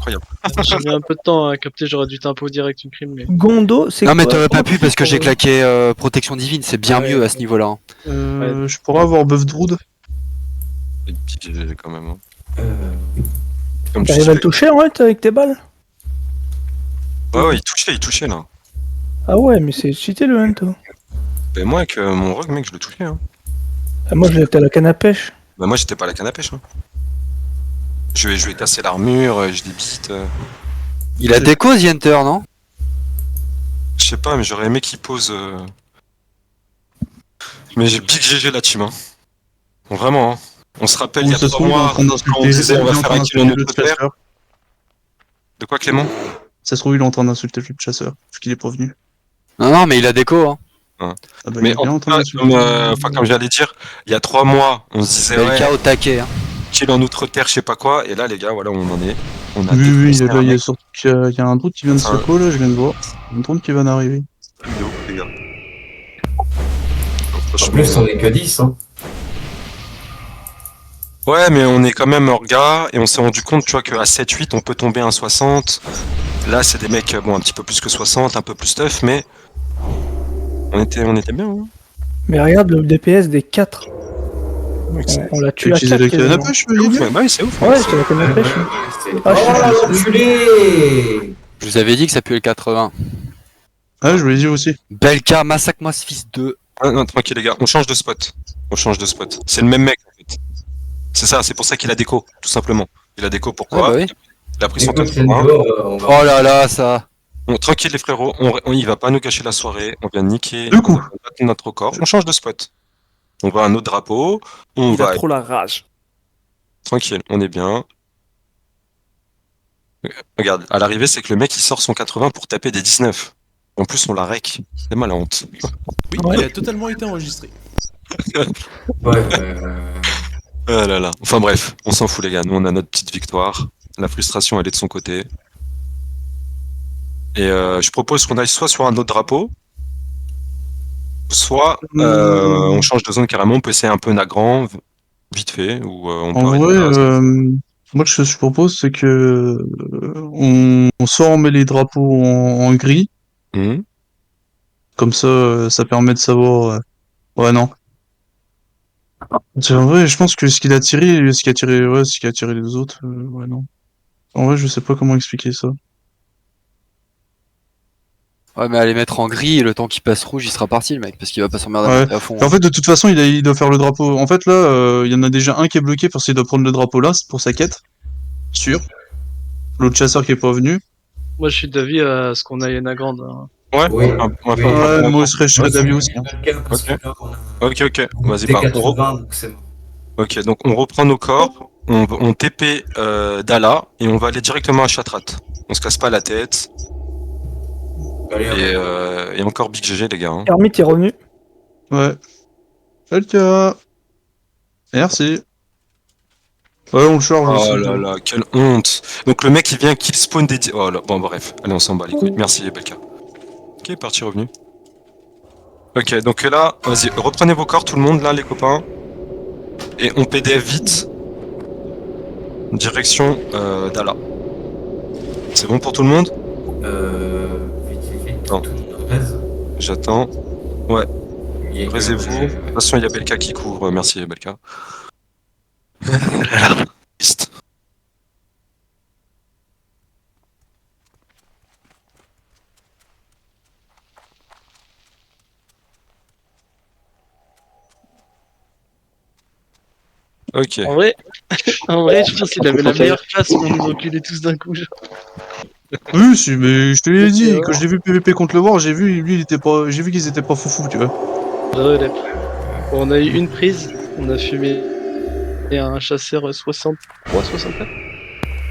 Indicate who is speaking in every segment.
Speaker 1: incroyable.
Speaker 2: J'ai mis un peu de temps à capter, j'aurais dû tempo direct une crime, mais.
Speaker 3: Gondo, c'est
Speaker 4: Non,
Speaker 3: quoi
Speaker 4: mais t'aurais pas pu parce que j'ai
Speaker 3: pour-
Speaker 4: claqué protection divine, c'est bien
Speaker 2: Ah ouais.
Speaker 4: mieux à ce niveau-là. Hein.
Speaker 5: Je pourrais avoir Buff Drood.
Speaker 1: Et puis, quand même. Hein.
Speaker 6: Euh,
Speaker 1: Comme tu
Speaker 3: T'arrives à le
Speaker 1: disais.
Speaker 3: toucher en fait avec tes balles?
Speaker 1: Ouais, il touchait là.
Speaker 3: Ah ouais, mais c'est cheaté le hunt. Toi.
Speaker 1: Ben, moi, avec mon rogue, mec, je le touchais. Hein.
Speaker 3: Ah, moi j'étais à la canne à pêche.
Speaker 1: Ben, moi, j'étais pas à la canne à pêche. Hein. Je vais casser l'armure, je débite.
Speaker 4: Il a déco, The Hunter, non?
Speaker 1: Je sais pas, mais j'aurais aimé qu'il pose. Mais j'ai pique GG la team. Hein. Bon, vraiment. Hein. On se rappelle, il y a 3 mois, quand on disait on va faire un kill en notre terre. De quoi, Clément?
Speaker 5: Ça se trouve, il est en train d'insulter le chasseur, parce qu'il est pas venu.
Speaker 4: Non, mais il a déco. Hein.
Speaker 5: Ah bah,
Speaker 1: Mais
Speaker 5: il est bien
Speaker 1: en
Speaker 5: en
Speaker 1: tout
Speaker 5: train
Speaker 1: cas,
Speaker 5: d'insulter.
Speaker 1: comme j'allais dire, il y a 3 mois, on se disait
Speaker 4: Belka au taquet. Hein.
Speaker 1: kill en outre-terre, je sais pas quoi, et là, les gars, voilà où on en est. On a
Speaker 5: Oui,
Speaker 1: défoncé
Speaker 5: là,
Speaker 1: un
Speaker 5: il y a
Speaker 1: mec.
Speaker 5: surtout qu'il y a un drone qui vient de se call, là, je viens de voir. Il y a un drone qui vient d'arriver.
Speaker 1: De ouf, les gars.
Speaker 6: En
Speaker 1: Franchement,
Speaker 6: plus, on est que 10. Hein.
Speaker 1: ouais, mais on est quand même hors gars, et on s'est rendu compte, tu vois, qu'à 7-8, on peut tomber à 60. Là, c'est des mecs, bon, un petit peu plus que 60, un peu plus tough, mais on était bien. Hein.
Speaker 3: Mais regarde le DPS des 4. On l'a
Speaker 5: Tu
Speaker 3: tué à
Speaker 5: utilises
Speaker 3: 4.
Speaker 5: la canne à pêche,
Speaker 1: C'est ouf, ouais, bah oui, c'est ouf.
Speaker 3: Ouais, c'est la canne à pêche. Ah,
Speaker 6: Oh, l'enculé!
Speaker 4: Je vous avais dit que ça puait le 80.
Speaker 5: Ah, je voulais dire aussi.
Speaker 4: Belka, massacre-moi ce fils de.
Speaker 1: Ah, non, tranquille, les gars, on change de spot. C'est le même mec, en fait. C'est ça, c'est pour ça qu'il a déco, tout simplement. Il a déco pourquoi?
Speaker 4: Ouais, bah oui.
Speaker 1: Il a pris son
Speaker 6: Écoute,
Speaker 1: 81.
Speaker 6: on va...
Speaker 4: Oh là là, ça.
Speaker 1: Bon, tranquille les frérots, il va pas nous gâcher la soirée, on vient niquer
Speaker 5: Du coup.
Speaker 1: notre corps, on change de spot. On va à un autre drapeau, on
Speaker 2: Il
Speaker 1: va
Speaker 2: a trop la rage.
Speaker 1: tranquille, on est bien. Regarde, à l'arrivée, c'est que le mec il sort son 80 pour taper des 19. En plus, on la rec. C'est mal à honte.
Speaker 7: Oui,
Speaker 3: Ouais.
Speaker 7: il a totalement été enregistré.
Speaker 6: Ouais,
Speaker 1: Ah là là. Enfin bref, on s'en fout les gars, nous on a notre petite victoire. La frustration elle est de son côté. Et je propose qu'on aille soit sur un autre drapeau, soit on change de zone carrément, on peut essayer un peu Nagrand, vite fait, ou on peut
Speaker 5: En
Speaker 1: arrêter
Speaker 5: vrai,
Speaker 1: là.
Speaker 5: moi, ce que je propose, c'est que soit on met les drapeaux en gris,
Speaker 1: Mhm.
Speaker 5: comme ça permet de savoir. Ouais, non. C'est en vrai, je pense que ce qui a tiré les deux autres, ouais, non. En vrai, je sais pas comment expliquer ça.
Speaker 4: Ouais, mais aller mettre en gris, et le temps qu'il passe rouge, il sera parti, le mec, parce qu'il va pas s'emmerder à
Speaker 5: Ouais.
Speaker 4: monter à fond.
Speaker 5: En fait, de toute façon, il doit faire le drapeau. En fait, là, il y en a déjà un qui est bloqué parce qu'il doit prendre le drapeau là, c'est pour sa quête. Sûr. L'autre chasseur qui est pas venu.
Speaker 2: Moi, je suis d'avis à ce qu'on aille à Nagrand. Hein.
Speaker 1: Ouais,
Speaker 6: Oui.
Speaker 1: on va faire
Speaker 5: Ouais,
Speaker 1: un-
Speaker 5: moi, je serais d'avis aussi. Hein.
Speaker 1: Ok, vas-y,
Speaker 6: Des
Speaker 1: bah,
Speaker 6: 80, donc c'est bon.
Speaker 1: ok, donc on reprend nos corps, on TP Dala, et on va aller directement à Chatrat. On se casse pas la tête,
Speaker 6: Allez,
Speaker 1: et encore Big GG les gars. Hein.
Speaker 3: Hermite est revenu.
Speaker 5: Ouais. Quelqu'un. Merci. Ouais, on le charge aussi.
Speaker 1: Oh là là, quelle honte. Donc le mec il vient kill spawn des... Oh là, bon bref, allez on s'en bat les couilles. Merci Belka. Ok, parti revenu. Ok, donc là, vas-y, reprenez vos corps tout le monde là les copains. Et on PDF vite. Direction Dala. C'est bon pour tout le monde?
Speaker 6: Vite,
Speaker 1: Non.
Speaker 6: tout le monde reste.
Speaker 1: J'attends. Ouais,
Speaker 6: Il y a que-
Speaker 1: raisez-vous. De toute façon il y a Belka qui couvre, merci Belka. Triste. Ok.
Speaker 2: En vrai, je pense qu'il avait la meilleure classe pour nous enculer tous d'un coup. Genre.
Speaker 5: Oui, si, mais je te l'ai dit,
Speaker 2: ouais.
Speaker 5: quand je l'ai vu PVP contre le War, j'ai vu, lui, il était pas, j'ai vu qu'ils étaient pas foufou, tu vois.
Speaker 2: Relève. Bon, on a eu une prise, on a fumé et un chasseur 63, 64.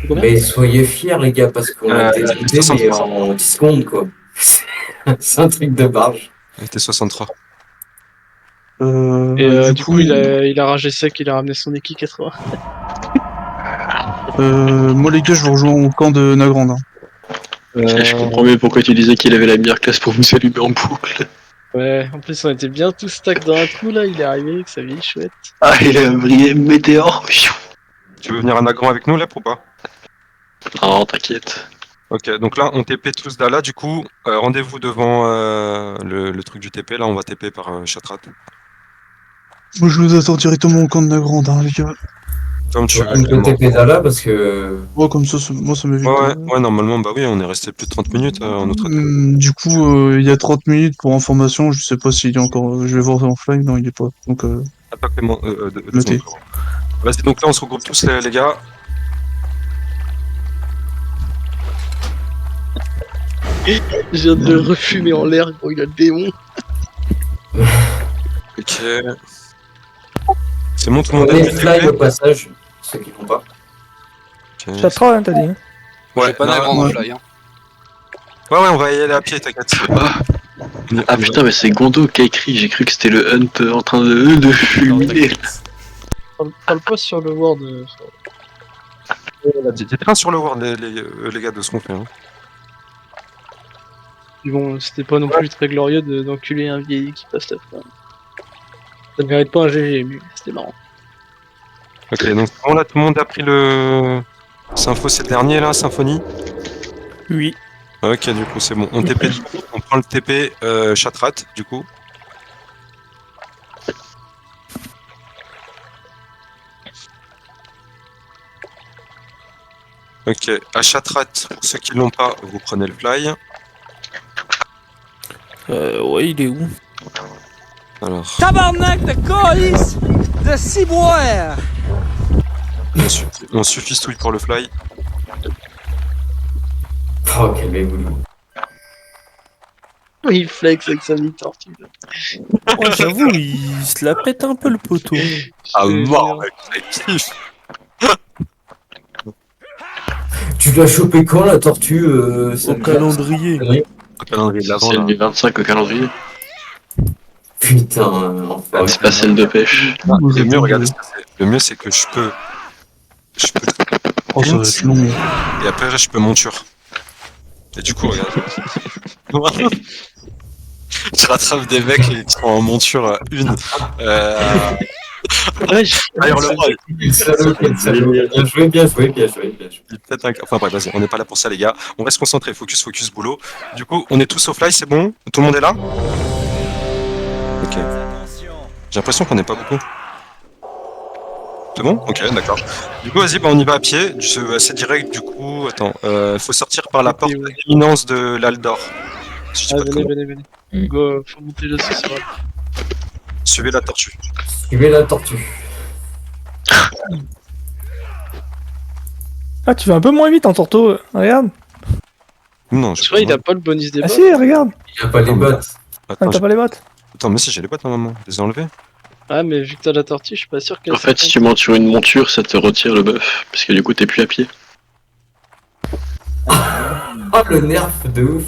Speaker 2: C'est combien?
Speaker 6: Mais soyez fiers, les gars, parce qu'on a été débuté, mais
Speaker 1: 63.
Speaker 6: en 10 secondes, quoi. C'est un truc de barge.
Speaker 1: Il était 63.
Speaker 2: Et du coup, il a ragé sec, il a ramené son équipe 80.
Speaker 5: Moi, les gars, je vous rejoins au camp de Nagrand. Hein.
Speaker 8: Je comprends mieux pourquoi tu disais qu'il avait la meilleure classe pour vous allumer en boucle.
Speaker 2: Ouais, en plus, on était bien tous stack dans un trou là, il est arrivé avec sa vieille chouette.
Speaker 8: Ah, il a brillé météore.
Speaker 1: Tu veux venir à Nagrand avec nous là ou pas?
Speaker 8: Non, t'inquiète.
Speaker 1: Ok, donc là, on TP tous là, du coup, rendez-vous devant le truc du TP. Là, on va TP par Chatrat.
Speaker 5: Moi, je vous attends directement au camp de la grande, hein, les gars.
Speaker 1: Comme tu veux.
Speaker 6: On peut TP là parce que.
Speaker 5: Ouais, comme ça, moi, ça m'évite.
Speaker 1: Ouais, normalement, bah oui, on est resté plus de 30 minutes en notre attaque.
Speaker 5: Du coup, il y a 30 minutes pour information. Je sais pas s'il est encore. Je vais voir en fly. Non, il est pas. Donc,
Speaker 1: Attaque deux
Speaker 5: Noté.
Speaker 1: secondes. Vas-y, donc là, on se regroupe tous, les gars.
Speaker 2: Je viens de le refumer en l'air, gros, il a le démon.
Speaker 1: Ok. C'est bon, tout le
Speaker 6: On
Speaker 1: monde a
Speaker 6: est
Speaker 1: pu
Speaker 6: fly
Speaker 1: TP.
Speaker 6: au passage, ceux qui font pas.
Speaker 1: Ok.
Speaker 3: Chatra, hein, t'as dit. Hein.
Speaker 4: J'ai pas
Speaker 1: non,
Speaker 4: d'air en
Speaker 5: ouais.
Speaker 4: fly. Hein.
Speaker 1: ouais, on va y aller à pied, t'inquiète.
Speaker 8: Ah putain, mais c'est Gondo qui a écrit. J'ai cru que c'était le Hunt en train de fulminer.
Speaker 2: Parle pas sur le word.
Speaker 1: T'es très sur le word, les gars, de ce qu'on fait. Hein.
Speaker 2: Bon, c'était pas non plus très glorieux d'enculer un vieilli qui passe la fin. Ça ne mérite pas un GG, mais c'était marrant.
Speaker 1: Ok, donc bon, là, tout le monde a pris le. Sympho, c'est le dernier, là, Symphonie.
Speaker 3: Oui.
Speaker 1: Ok, du coup, c'est bon. On TP, on prend le TP Chatrat, du coup. Ok, à Chatrat, pour ceux qui l'ont pas, vous prenez le fly.
Speaker 3: Ouais, il est où?
Speaker 1: Alors,
Speaker 7: Tabarnak de colis de ciboire!
Speaker 1: on suffistouille pour le fly.
Speaker 6: Oh, calmez-vous.
Speaker 2: Il flex avec sa mi-tortue.
Speaker 3: Oh, j'avoue, il se la pète un peu le poteau.
Speaker 1: Ah,
Speaker 2: C'est
Speaker 1: mort,
Speaker 2: génial.
Speaker 1: mec, ça kiffe.
Speaker 6: Tu l'as chopé quand la tortue
Speaker 3: Au calendrier.
Speaker 1: Au calendrier de l'avant,
Speaker 8: C'est
Speaker 1: là.
Speaker 8: le 25 au calendrier.
Speaker 6: Putain, enfin.
Speaker 8: C'est pas celle de pêche.
Speaker 1: Le mieux, regardez ce que c'est. Le mieux, c'est que je peux.
Speaker 5: Oh, ça va être long.
Speaker 1: Et après, je peux monture. Et du coup, regarde. Je rattrape des mecs qui sont en monture une.
Speaker 2: Ouais,
Speaker 1: D'ailleurs, le roi,
Speaker 6: Quel salaud, quel salaud. Bien joué, bien joué, bien joué, bien joué.
Speaker 1: il est peut-être un. Enfin, bref, vas-y, on n'est pas là pour ça, les gars. On reste concentré. Focus, boulot. Du coup, on est tous au fly, c'est bon? Tout le monde est là? Ok. J'ai l'impression qu'on n'est pas beaucoup. C'est bon? Ok, d'accord. Du coup, vas-y, bah, on y va à pied. C'est direct, du coup. Attends, faut sortir par la porte d'éminence de l'Aldor. Si je dis
Speaker 2: Ah,
Speaker 1: pas de
Speaker 2: venez,
Speaker 1: conneries.
Speaker 2: venez. Go, faut monter là, c'est vrai.
Speaker 1: Suivez la tortue.
Speaker 6: Suivez la tortue.
Speaker 3: Ah, tu vas un peu moins vite en torto. Regarde.
Speaker 1: Non,
Speaker 2: Je crois qu'il a pas le bonus des
Speaker 3: Ah
Speaker 2: bottes.
Speaker 3: si, regarde.
Speaker 6: Il n'y a pas les bottes.
Speaker 3: Ah,
Speaker 1: Attends,
Speaker 3: t'as pas les bottes.
Speaker 1: attends, mais si j'ai les bottes normalement. Les ai enlevées.
Speaker 2: Ah, mais vu que t'as la tortue, je suis pas sûr qu'elle
Speaker 8: En fait, si tu montes sur une monture, ça te retire le buff. Parce que du coup, t'es plus à pied.
Speaker 6: Oh, le nerf de ouf.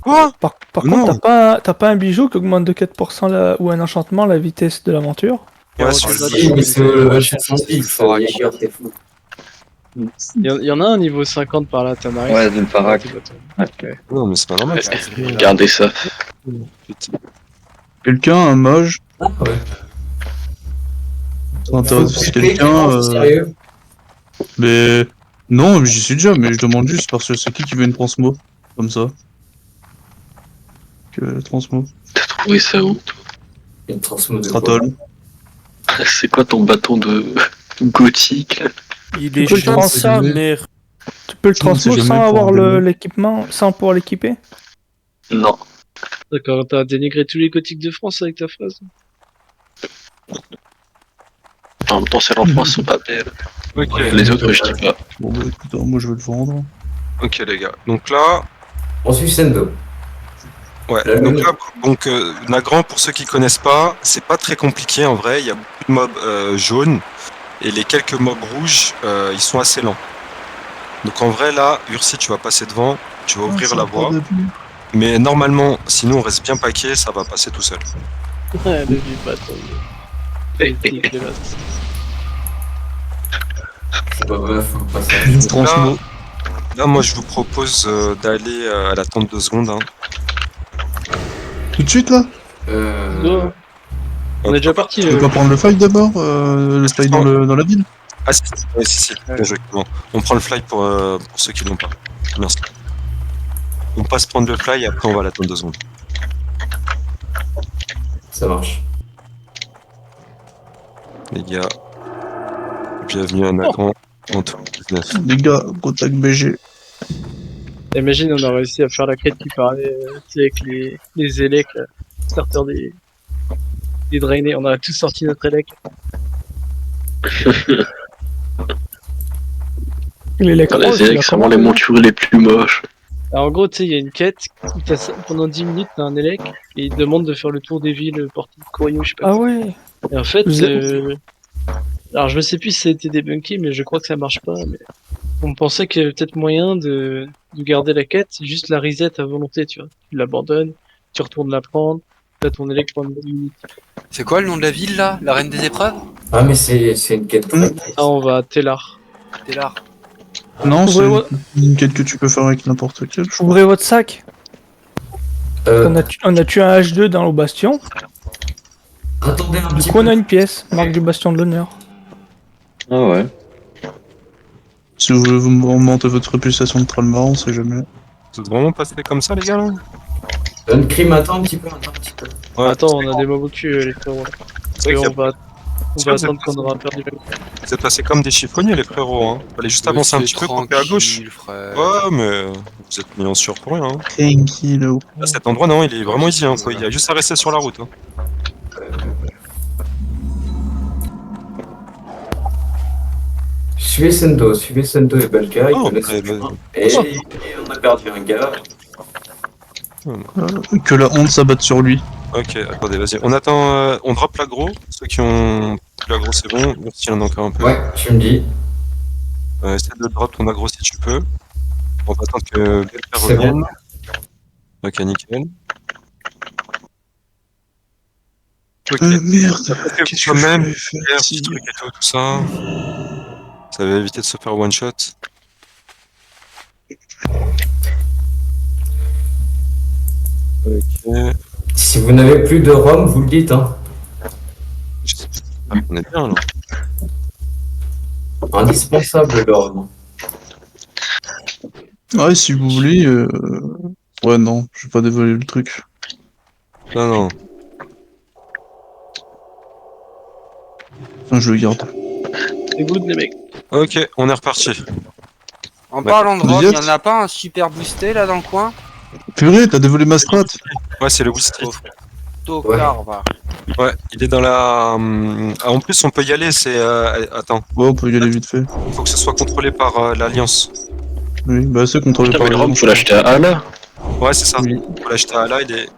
Speaker 1: Quoi?
Speaker 3: Par
Speaker 1: Non.
Speaker 3: contre, t'as pas un bijou qui augmente de 4% ou un enchantement la vitesse de la monture.
Speaker 1: Ouais,
Speaker 2: Ouais,
Speaker 1: sur
Speaker 2: c'est
Speaker 1: le-
Speaker 2: ça.
Speaker 6: Si, mais c'est le level 70, ça va chier, t'es fou.
Speaker 2: Il y en a un niveau 50 par là, Tamaris.
Speaker 9: Ouais, d'une parac.
Speaker 1: Non, mais c'est pas normal.
Speaker 8: Gardez ça.
Speaker 1: Putain.
Speaker 5: Quelqu'un, un mage.
Speaker 6: Ah ouais.
Speaker 5: Ça intéresse
Speaker 6: Faut
Speaker 5: quelqu'un.
Speaker 6: c'est sérieux.
Speaker 5: Mais. Non, j'y suis déjà, mais je demande juste parce que c'est qui veut une transmo? Comme ça. Que transmo.
Speaker 8: T'as trouvé ça où?
Speaker 6: Une transmo de quoi?
Speaker 5: Stratol.
Speaker 8: C'est quoi ton bâton de gothique là?
Speaker 3: Il
Speaker 5: Tu
Speaker 3: est
Speaker 5: peux le
Speaker 3: chiant
Speaker 5: transférer.
Speaker 3: sa mère. Tu peux le
Speaker 5: Je ne sais
Speaker 3: transmo
Speaker 5: jamais
Speaker 3: sans
Speaker 5: pour
Speaker 3: avoir
Speaker 5: un
Speaker 3: l'équipement, sans pouvoir l'équiper.
Speaker 8: Non.
Speaker 2: D'accord, t'as dénigré tous les gothiques de France avec ta phrase.
Speaker 8: En même temps, celles en France sont pas belles.
Speaker 1: Ok,
Speaker 8: Les autres, je dis pas.
Speaker 5: Bon, bah écoute, moi je veux le vendre.
Speaker 1: ok les gars. Donc là,
Speaker 6: On suit Sendo.
Speaker 1: ouais.
Speaker 6: La
Speaker 1: Donc
Speaker 6: lune.
Speaker 1: là, Nagrand, pour ceux qui connaissent pas, c'est pas très compliqué en vrai. Il y a beaucoup de mobs jaunes et les quelques mobs rouges, ils sont assez lents. Donc en vrai là, Ursi, tu vas passer devant, tu vas ouvrir la voie. Mais normalement, sinon on reste bien paqué, ça va passer tout seul.
Speaker 2: Ouais, le vieux bâton.
Speaker 6: C'est pas bref, faut passer.
Speaker 5: Une transmo.
Speaker 1: Là, moi je vous propose d'aller à la tente 2 secondes. Hein.
Speaker 5: Tout de suite là?
Speaker 2: Go. On est déjà parti.
Speaker 5: Tu veux pas prendre le fight d'abord? Le fight dans la ville?
Speaker 1: Ah, si. Bien joué. Bon. On prend le fly pour ceux qui l'ont pas. Merci. On passe prendre le fly et après on va l'attendre 2 secondes.
Speaker 6: Ça marche.
Speaker 1: Les gars, bienvenue à Nagran en 2019.
Speaker 5: Les gars, contact BG.
Speaker 2: Imagine, on a réussi à faire la quête qui parlait tu sais, avec les élecs, starter des drainés. On a tous sorti notre élec.
Speaker 3: Les
Speaker 8: Dans
Speaker 3: Lecros,
Speaker 8: les élects, c'est vraiment les montures les plus moches.
Speaker 2: Alors, en gros, tu sais, il y a une quête où pendant 10 minutes, t'as un élec et il te demande de faire le tour des villes, Portique, Corio, je sais pas.
Speaker 3: Ah ouais.
Speaker 2: Et en fait,
Speaker 3: Vous
Speaker 2: alors je sais plus si ça a été débunké, mais je crois que ça marche pas. Mais on pensait qu'il y avait peut-être moyen de garder la quête, juste la reset à volonté, tu vois. Tu l'abandonnes, tu retournes la prendre, t'as ton élec pendant 10 minutes.
Speaker 4: C'est quoi le nom de la ville là? La reine des épreuves?
Speaker 6: Ah, mais c'est une quête très triste.
Speaker 2: Ah, on va à Tellar.
Speaker 4: T'es là.
Speaker 5: Non, c'est
Speaker 3: Ouvrez,
Speaker 5: une quête que tu peux faire avec n'importe quel. Je crois.
Speaker 3: ouvrez votre sac.
Speaker 6: Euh,
Speaker 3: On a tué un H2 dans le bastion.
Speaker 6: Attendez un
Speaker 3: Du
Speaker 6: petit
Speaker 3: coup, on
Speaker 6: peu.
Speaker 3: a une pièce, marque du bastion de l'honneur.
Speaker 8: Ah ouais.
Speaker 5: Si vous voulez vous monter votre réputation de Tralmar, on sait jamais.
Speaker 1: Vous êtes vraiment passé comme ça, les gars, là?
Speaker 6: Crime, attends un petit peu, attends un petit peu.
Speaker 1: Ouais,
Speaker 2: Attends, on a des mobs au cul, les frérots.
Speaker 1: c'est vrai
Speaker 2: Et
Speaker 1: qu'il y
Speaker 2: on va
Speaker 1: C'est vrai que
Speaker 2: attendre qu'on aura perdu le.
Speaker 1: Vous êtes passé comme des chiffonniers, les frérots, hein. Fallait juste avancer un petit peu, couper à gauche.
Speaker 4: Frère.
Speaker 1: Ouais, mais vous êtes mis en sûr pour rien, hein.
Speaker 5: Tranquille.
Speaker 1: À cet endroit, non, il est vraiment easy, hein, quoi. Il y a juste à rester sur la route, hein.
Speaker 6: Suivez Sendo et Balka, ils
Speaker 1: Oh,
Speaker 6: connaissent
Speaker 1: ouais,
Speaker 6: le chemin.
Speaker 1: ouais.
Speaker 6: Et on a perdu un gars.
Speaker 5: Que la honte s'abatte sur lui.
Speaker 1: Ok, attendez, vas-y. On attend, on drop l'aggro. Ceux qui ont plus l'aggro, c'est bon. Merci, il y en a encore un peu.
Speaker 6: Ouais, tu me dis.
Speaker 1: Essaie de drop ton aggro si tu peux. On va attendre que Belka
Speaker 6: C'est
Speaker 1: revienne.
Speaker 6: bon.
Speaker 1: Ok, nickel. Ok.
Speaker 5: Merde.
Speaker 1: Après,
Speaker 5: Qu'est-ce
Speaker 1: quand
Speaker 5: que je
Speaker 1: même,
Speaker 5: vais faire
Speaker 1: faire petit truc et tout ça. Ça va éviter de se faire one shot. Ok.
Speaker 6: Si vous n'avez plus de rhum, vous le dites, hein.
Speaker 1: Ah, on est bien là.
Speaker 6: Indispensable le rhum.
Speaker 5: Ouais, si vous voulez. Ouais, non, je vais pas dévoiler le truc.
Speaker 1: Non, non.
Speaker 5: Enfin, je le garde.
Speaker 2: C'est good, les mecs.
Speaker 1: Ok, on est reparti.
Speaker 4: En
Speaker 1: Bah,
Speaker 4: parlant de
Speaker 5: vous
Speaker 4: Rome,
Speaker 5: y êtes
Speaker 4: y'en a pas un super boosté là dans le coin?
Speaker 5: Purée, t'as dévolé ma strat.
Speaker 1: Ouais, c'est le Wii Street.
Speaker 4: Tocard, va.
Speaker 1: Ouais, il est dans la. En plus, on peut y aller, c'est. Attends,
Speaker 5: Ouais, on peut y aller vite fait.
Speaker 1: faut que ce soit contrôlé par l'Alliance.
Speaker 5: Oui, bah c'est contrôlé
Speaker 8: Putain,
Speaker 5: par
Speaker 8: mais le
Speaker 5: les
Speaker 8: rhum,
Speaker 5: gens,
Speaker 8: faut
Speaker 5: je
Speaker 8: l'acheter à Ala.
Speaker 1: Ouais, c'est ça.
Speaker 5: Oui.
Speaker 1: Faut l'acheter à là, il est.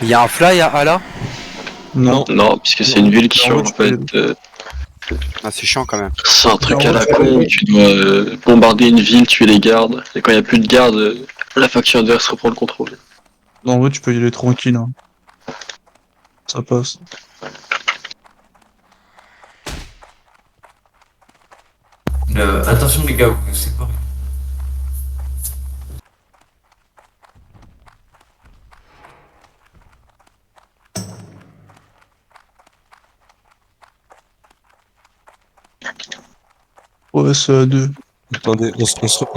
Speaker 4: Il y a un fly à Ala?
Speaker 5: crois. Non.
Speaker 8: Non, puisque c'est une ville qui
Speaker 5: Non,
Speaker 8: change
Speaker 5: tu
Speaker 8: en
Speaker 5: peux
Speaker 8: fait.
Speaker 4: Ah, c'est chiant quand même.
Speaker 8: C'est un truc
Speaker 5: Non,
Speaker 8: à la
Speaker 5: tu peux
Speaker 8: con,
Speaker 5: aller.
Speaker 8: tu dois bombarder une ville, tuer les gardes, et quand il n'y a plus de gardes, la faction adverse reprend le contrôle.
Speaker 5: Non, en vrai, tu peux y aller tranquille. Hein. Ça passe.
Speaker 6: Attention les gars, vous vous séparez.
Speaker 5: Ouais, c'est à deux.
Speaker 1: Attendez, on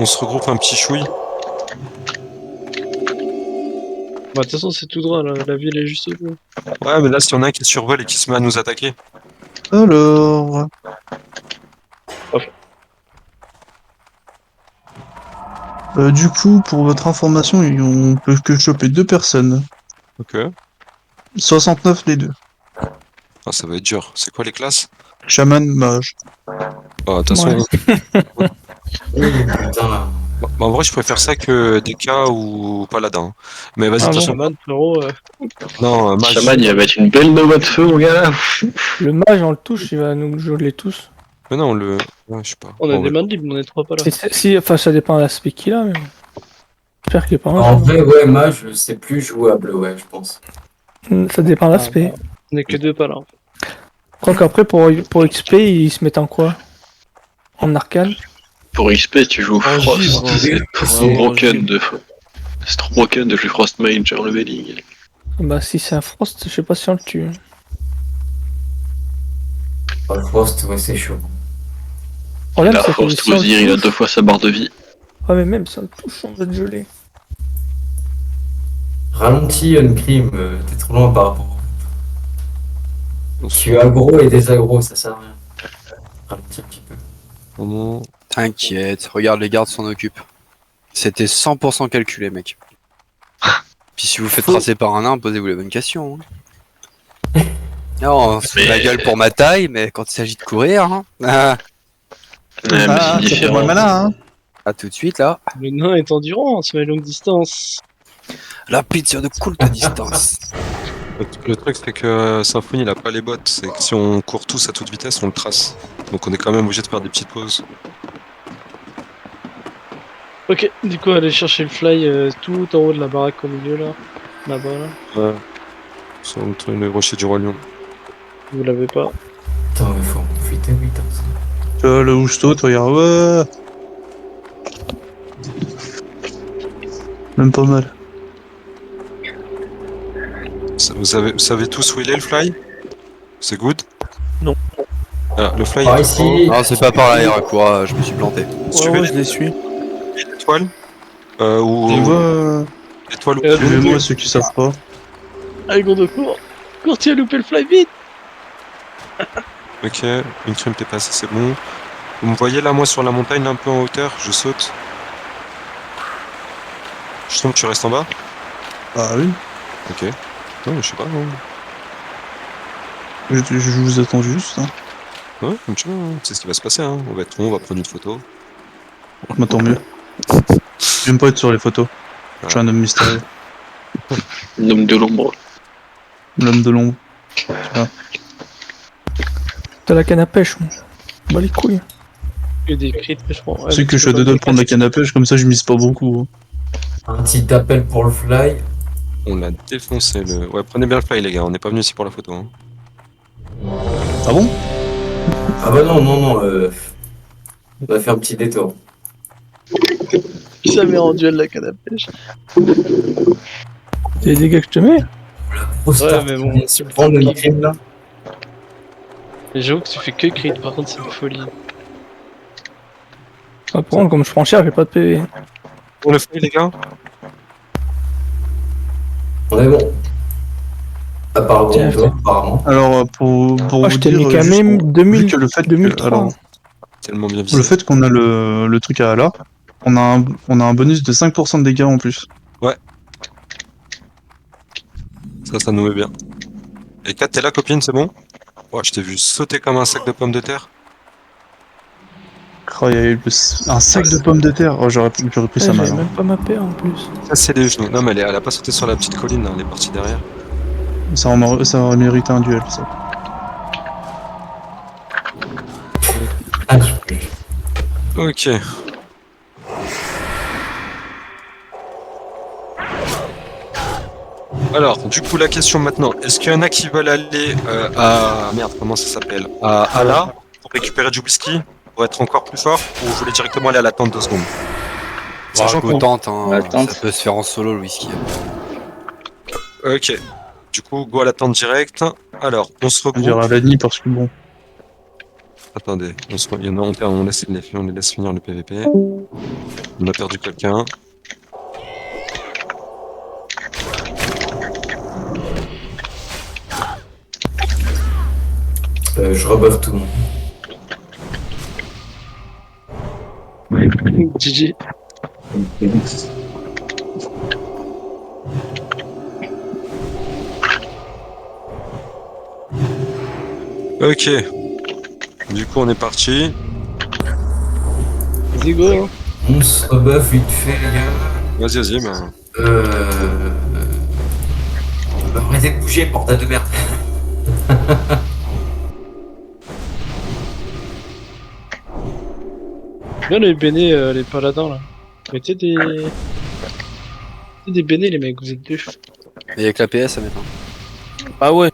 Speaker 1: se regroupe un petit chouille.
Speaker 2: Bah, de toute façon, c'est tout droit, là. La ville est juste au bout.
Speaker 1: Ouais, mais là, s'il y en a un qui survole et qui se met à nous attaquer.
Speaker 5: Alors. Du coup, pour votre information, on peut que choper 2 personnes.
Speaker 1: Ok.
Speaker 5: 69 les deux.
Speaker 1: Ah, ça va être dur. C'est quoi les classes?
Speaker 5: Chaman, mage.
Speaker 1: Ah, de toute façon,
Speaker 6: Putain.
Speaker 1: bah, en vrai, je préfère ça que des cas ou paladin. Mais vas-y, de
Speaker 3: Ah
Speaker 1: toute
Speaker 3: bon
Speaker 1: façon.
Speaker 2: Shaman, frérot.
Speaker 1: Non, mage.
Speaker 8: Shaman, il va mettre une belle nova de feu, mon gars là.
Speaker 3: Le mage, on le touche, il va nous geler tous.
Speaker 1: Mais non, le. Ouais, je sais pas.
Speaker 2: On a
Speaker 1: Bon,
Speaker 2: des
Speaker 1: ouais.
Speaker 2: mains libres, mais on est trois pas là.
Speaker 3: Si, enfin, ça dépend de l'aspect qu'il a, mais. J'espère qu'il est pas
Speaker 6: En
Speaker 3: un.
Speaker 6: vrai, ouais, mage, c'est plus jouable, ouais, je pense.
Speaker 3: Ça dépend de l'aspect.
Speaker 2: On est que deux pas là. En fait.
Speaker 3: Je crois qu'après, pour XP, ils se mettent en quoi? En arcane?
Speaker 8: Pour XP, tu joues
Speaker 2: En
Speaker 8: Frost.
Speaker 2: givre,
Speaker 8: C'est
Speaker 6: c'est-
Speaker 8: trop broken de. C'est trop broken de jouer Frost Mage en leveling.
Speaker 3: Bah, si c'est un frost, je sais pas si on le tue.
Speaker 6: Pas Frost, ouais, c'est chaud.
Speaker 3: Le problème,
Speaker 8: La
Speaker 3: c'est que
Speaker 8: Frost,
Speaker 3: si on
Speaker 8: vous dire, il a
Speaker 3: touche-
Speaker 8: 2 fois sa barre de vie.
Speaker 3: Ah, mais même si on le touche, on va être gelé.
Speaker 6: Ralentis, Uncream, t'es trop loin par rapport.
Speaker 1: On se
Speaker 6: Tu aggro et désagro, ça sert à rien. Ralentis un petit peu.
Speaker 1: Vraiment.
Speaker 4: T'inquiète, regarde, les gardes s'en occupent. C'était 100% calculé, mec. Puis si vous faites tracer par un nain, posez-vous les bonnes questions. Hein. Non, on se fout de la
Speaker 8: Mais-
Speaker 4: gueule pour ma taille, mais quand il s'agit de courir, hein, ah,
Speaker 8: Ouais, mais c'est
Speaker 5: c'est
Speaker 8: différent.
Speaker 5: moi le malin, hein.
Speaker 4: à tout de suite là.
Speaker 2: Le nain est endurant sur les longues distances.
Speaker 4: La pizza de courte distance.
Speaker 1: Le truc, c'est que Symfony, il a pas les bottes. C'est que si on court tous à toute vitesse, on le trace. Donc on est quand même obligé de faire des petites pauses.
Speaker 2: Ok, du coup, allez chercher le fly tout en haut de la baraque au milieu là. Là-bas là.
Speaker 1: Ouais. Sur le rocher du Roi Lion.
Speaker 2: Vous l'avez pas.
Speaker 6: Attends, il faut en profiter, oui, t'as ça.
Speaker 5: Tu vois, le où je saute, regarde, ouais. Même pas mal.
Speaker 1: Vous savez tous où il est le fly? C'est good?
Speaker 3: Non.
Speaker 1: Ah, le fly
Speaker 6: Par
Speaker 1: est
Speaker 6: ici.
Speaker 4: Non, c'est pas par là, quoi, je me suis planté.
Speaker 1: Suivez
Speaker 3: je les suis.
Speaker 1: l'étoile? Ou
Speaker 5: Tu vois,
Speaker 1: l'étoile ou
Speaker 5: suivez-moi ceux qui savent pas.
Speaker 2: Allez, Gondo, cours! Cours, tu as loupé le fly vite!
Speaker 1: Ok, une crime t'es passé, c'est bon. Vous me voyez là, moi sur la montagne, là, un peu en hauteur, je saute. Je sens que tu restes en bas?
Speaker 5: Ah oui,
Speaker 1: Ok. Non, mais je sais pas. Non.
Speaker 5: je vous attends juste. Hein.
Speaker 1: Ouais, comme tu veux, hein. C'est ce qui va se passer. Hein. On va être rond, on va prendre une photo.
Speaker 5: Moi, tant mieux. J'aime pas être sur les photos. Je suis un homme mystérieux.
Speaker 8: L'homme de l'ombre.
Speaker 5: L'homme de l'ombre.
Speaker 3: T'as la canne à pêche, moi. Bah les couilles.
Speaker 2: Que des cris de pêche. Ouais,
Speaker 5: C'est
Speaker 2: mais
Speaker 5: que je suis à
Speaker 2: tu
Speaker 5: deux
Speaker 2: peux
Speaker 5: doigts de
Speaker 2: pas
Speaker 5: prendre la canne à pêche, comme ça je mise pas beaucoup. Hein.
Speaker 6: Un petit appel pour le fly.
Speaker 1: On l'a défoncé le. Ouais, prenez bien le fly, les gars. On n'est pas venu ici pour la photo. Hein.
Speaker 5: Ah bon?
Speaker 6: Ah bah non, non, non, on va faire un petit détour.
Speaker 2: Ça met en duel la canne à pêche.
Speaker 3: C'est les dégâts que je te mets.
Speaker 6: Grosse
Speaker 2: Ouais,
Speaker 6: tarte
Speaker 2: mais
Speaker 6: qui
Speaker 2: bon,
Speaker 6: vient se prendre le crime là.
Speaker 2: Mais j'avoue que tu fais que crit, par contre, c'est une folie.
Speaker 3: Ah, par contre, comme je prends cher, j'ai pas de PV.
Speaker 1: Pour le fly, les gars?
Speaker 6: On est bon. Apparemment,
Speaker 3: Tiens,
Speaker 6: toi, apparemment.
Speaker 5: Alors, pour
Speaker 3: Ah,
Speaker 5: vous
Speaker 3: je t'ai
Speaker 5: dire,
Speaker 3: mis quand
Speaker 5: juste
Speaker 3: même
Speaker 5: vu
Speaker 3: 2000,
Speaker 5: que le fait que,
Speaker 3: 2003.
Speaker 5: alors,
Speaker 1: Tellement bien visé.
Speaker 5: le fait qu'on a le truc à Ala, on a un bonus de 5% de dégâts en plus.
Speaker 1: Ça nous met bien. Et Kat, t'es là, copine, c'est bon? Ouais, je t'ai vu sauter comme un sac de pommes de terre.
Speaker 5: Oh, il y a eu un sac de pommes de terre. Oh, j'aurais pris ça mal.
Speaker 3: J'avais
Speaker 5: Hein.
Speaker 3: même pas ma paix en plus.
Speaker 1: Ça, c'est les genoux. Non, mais elle a pas sauté sur la petite colline, hein, elle est partie derrière.
Speaker 5: Ça aurait mérité un duel, ça.
Speaker 6: Ah,
Speaker 1: Ok. Alors, du coup, la question maintenant, est-ce qu'il y en a qui veulent aller à... Merde, comment ça s'appelle? À Ala, pour récupérer du whisky, pour être encore plus fort, ou vous voulez directement aller à la tente 2 secondes? Sachant qu'on...
Speaker 4: Tente, hein,
Speaker 9: La tente.
Speaker 4: ça peut se faire en solo le whisky.
Speaker 1: Ok. Du coup, go à la tente directe. Alors, on se
Speaker 5: On dirait
Speaker 1: regroupe.
Speaker 5: à Vanille parce que bon.
Speaker 1: Attendez, il y en a, on les laisse finir le PVP. On a perdu quelqu'un.
Speaker 6: je rebuff tout le monde.
Speaker 2: GG.
Speaker 1: Ok. Du coup, on est parti.
Speaker 2: Vas-y, go.
Speaker 6: On se rebuff vite fait, les gars.
Speaker 1: Vas-y, vas-y, bah.
Speaker 6: Arrêtez de bouger, bordel de merde.
Speaker 2: Bien les bénés, les paladins là. Mettez des. Mettez des bénés, les mecs, vous êtes deux.
Speaker 4: Et avec la PS, ça m'éteint.
Speaker 3: Ah ouais.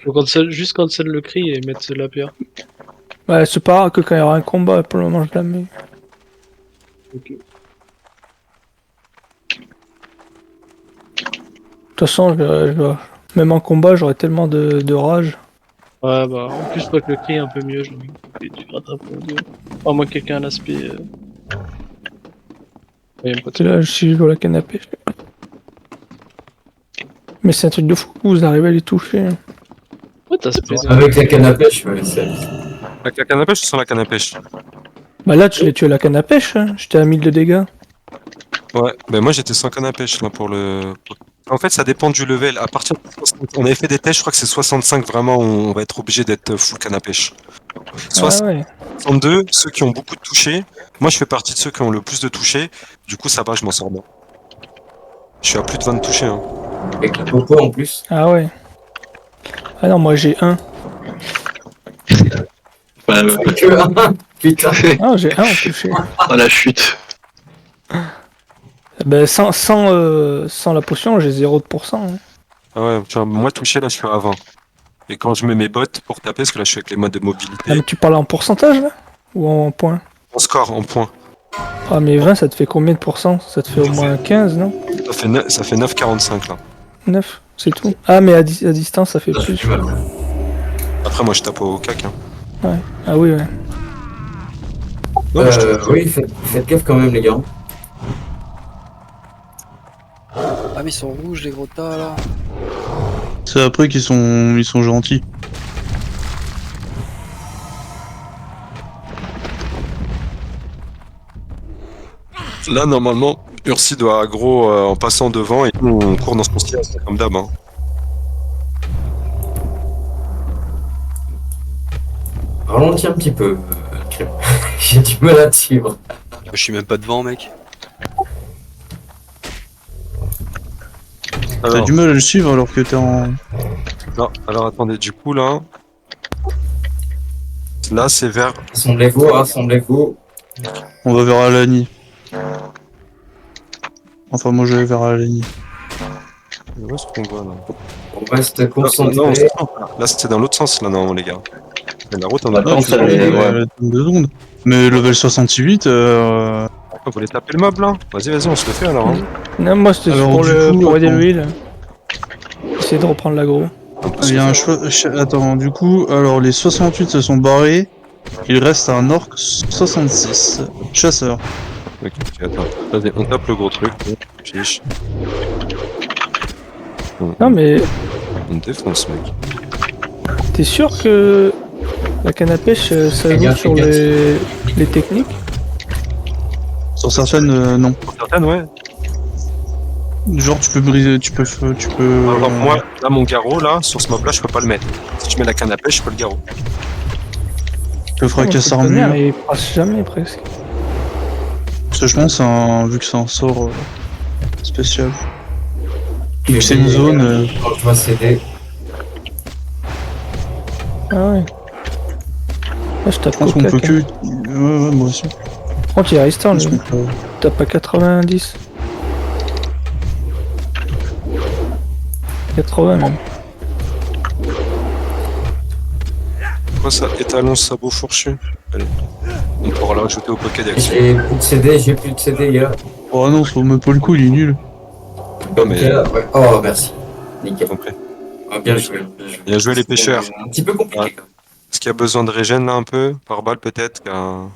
Speaker 2: Faut juste quand celle le crie et mettre l'APA.
Speaker 3: Ouais, c'est pas rare que quand il y aura un combat, pour le moment, je la mets.
Speaker 2: Ok.
Speaker 3: De toute façon, même en combat, j'aurais tellement de rage.
Speaker 2: Ouais, bah, en plus, pas que le cri est un peu mieux, j'ai envie que tu rattrapes au deux. À moins que quelqu'un a l'aspect. Ouais, pas
Speaker 3: C'est là, je suis sur la canne à pêche. Mais c'est un truc de fou, vous arrivez à les toucher.
Speaker 2: Ouais, t'as aspect.
Speaker 6: Avec la canne à pêche, ouais, c'est.
Speaker 1: Avec la canne à pêche ou sans la canne à pêche?
Speaker 3: Bah là, tu l'as tué à la canne à pêche, hein. J'étais à 1000 de dégâts.
Speaker 1: Ouais, ben moi j'étais sans canne à pêche là pour le. En fait, ça dépend du level. À partir de 60, on avait fait des tests, je crois que c'est 65 vraiment, on va être obligé d'être full canne à pêche.
Speaker 3: Ah ouais.
Speaker 1: 62, ceux qui ont beaucoup de touchés. Moi, je fais partie de ceux qui ont le plus de touchés. Du coup, ça va, je m'en sors bien. Je suis à plus de 20 de touchés. Hein.
Speaker 6: Avec la popo en plus.
Speaker 3: Ah ouais. Ah non, moi j'ai 1.
Speaker 8: Bah,
Speaker 6: Que un, putain.
Speaker 3: Ah, j'ai 1 en touché.
Speaker 8: oh la chute.
Speaker 3: Bah, sans la potion, j'ai 0%. Hein.
Speaker 1: Ah ouais, tu vois, moi touché, là, je suis à 20. Et quand je mets mes bottes pour taper, parce que là, je suis avec les modes de
Speaker 3: Ah,
Speaker 1: mobilité,
Speaker 3: mais tu parles en pourcentage là? Ou en points?
Speaker 1: on score en points.
Speaker 3: Ah, mais 20, ça te fait combien de pourcents? Ça te fait au moins 15, non?
Speaker 1: Ça fait 9,45 là.
Speaker 3: 9, c'est tout. Ah, mais à distance, ça fait
Speaker 6: Ça fait
Speaker 3: plus.
Speaker 6: du mal.
Speaker 1: Après, moi, je tape au cac. Hein.
Speaker 3: Ah oui, ouais.
Speaker 1: Non, mais je te-
Speaker 6: Oui, faites gaffe quand même, les gars.
Speaker 4: Ah, mais ils sont rouges, les gros tas, là.
Speaker 5: C'est après qu'ils sont gentils.
Speaker 1: Là, normalement, Ursi doit aggro en passant devant et nous, on court dans son sillage, c'est comme d'hab. Hein.
Speaker 6: Ralentis un petit peu. Crème. J'ai du mal à te suivre.
Speaker 4: Je suis même pas devant, mec.
Speaker 5: T'as
Speaker 1: Alors,
Speaker 5: du mal à le suivre alors que t'es en.
Speaker 1: non, alors attendez, du coup, là, c'est vers.
Speaker 6: Rassemblez-vous.
Speaker 5: On va vers Alani. Enfin, moi je vais vers Alani.
Speaker 1: Où est-ce qu'on va là?
Speaker 6: On reste
Speaker 1: Non,
Speaker 6: concentré.
Speaker 1: là, c'est dans l'autre sens, là, non, les gars. Mais la route, on a
Speaker 6: Attends,
Speaker 1: pas.
Speaker 6: ça allait- ouais.
Speaker 5: 2 secondes. Mais level 68,
Speaker 1: Vous voulez taper le mob là? Vas-y, on se le fait alors. Hein.
Speaker 3: Non, moi c'était
Speaker 5: Alors,
Speaker 3: pour,
Speaker 5: du
Speaker 3: le,
Speaker 5: coup,
Speaker 3: pour aider
Speaker 5: attends.
Speaker 3: l'huile. Essayer de reprendre l'aggro.
Speaker 5: il y a un choix. Attends, du coup, alors les 68 se sont barrés. Il reste un orc 66. Chasseur.
Speaker 1: Ok, attends. Vas-y, on tape le gros truc. Chiche.
Speaker 3: Non, mais
Speaker 1: On défonce, mec.
Speaker 3: t'es sûr que la canne à pêche, ça
Speaker 6: Fais
Speaker 3: joue
Speaker 6: gaffe,
Speaker 3: sur
Speaker 6: fais gaffe.
Speaker 3: les techniques?
Speaker 5: Sur certaines, non.
Speaker 1: Certaines, ouais.
Speaker 5: Genre, tu peux briser, tu peux.
Speaker 1: Alors, moi, là, mon garrot, là, sur ce mob là, je peux pas le mettre. Si je mets la canne à pêche, je peux le garrot.
Speaker 5: Tu peux fracasser
Speaker 3: Mon tonnerre,
Speaker 5: armure.
Speaker 3: il passe jamais presque.
Speaker 5: Parce que je pense, vu que c'est un sort spécial. Vu que c'est une zone.
Speaker 6: Quand je vois CD.
Speaker 3: Ah ouais. Là, je tape
Speaker 5: Je pense
Speaker 3: au
Speaker 5: qu'on peut
Speaker 3: cac,
Speaker 5: que.
Speaker 3: hein.
Speaker 5: Ouais, moi aussi.
Speaker 3: Par contre, il est restant,
Speaker 5: Je
Speaker 3: lui.
Speaker 5: pense qu'on peut-
Speaker 3: Tape à 90. 80 même.
Speaker 1: Quoi ça? Étalon sabot fourchu. Allez. On pourra le rajouter au Pokédex.
Speaker 6: J'ai plus de CD, gars.
Speaker 5: Oh non, ça vaut même pas le coup, il est nul.
Speaker 1: Non, mais.
Speaker 6: Ouais. Oh, merci. Nickel.
Speaker 1: Compris.
Speaker 6: Ah, bien joué.
Speaker 1: Bien joué, les pêcheurs.
Speaker 6: Un petit peu compliqué.
Speaker 1: Ouais. Est-ce qu'il y a besoin de régène là un peu? Par balle peut-être? Non,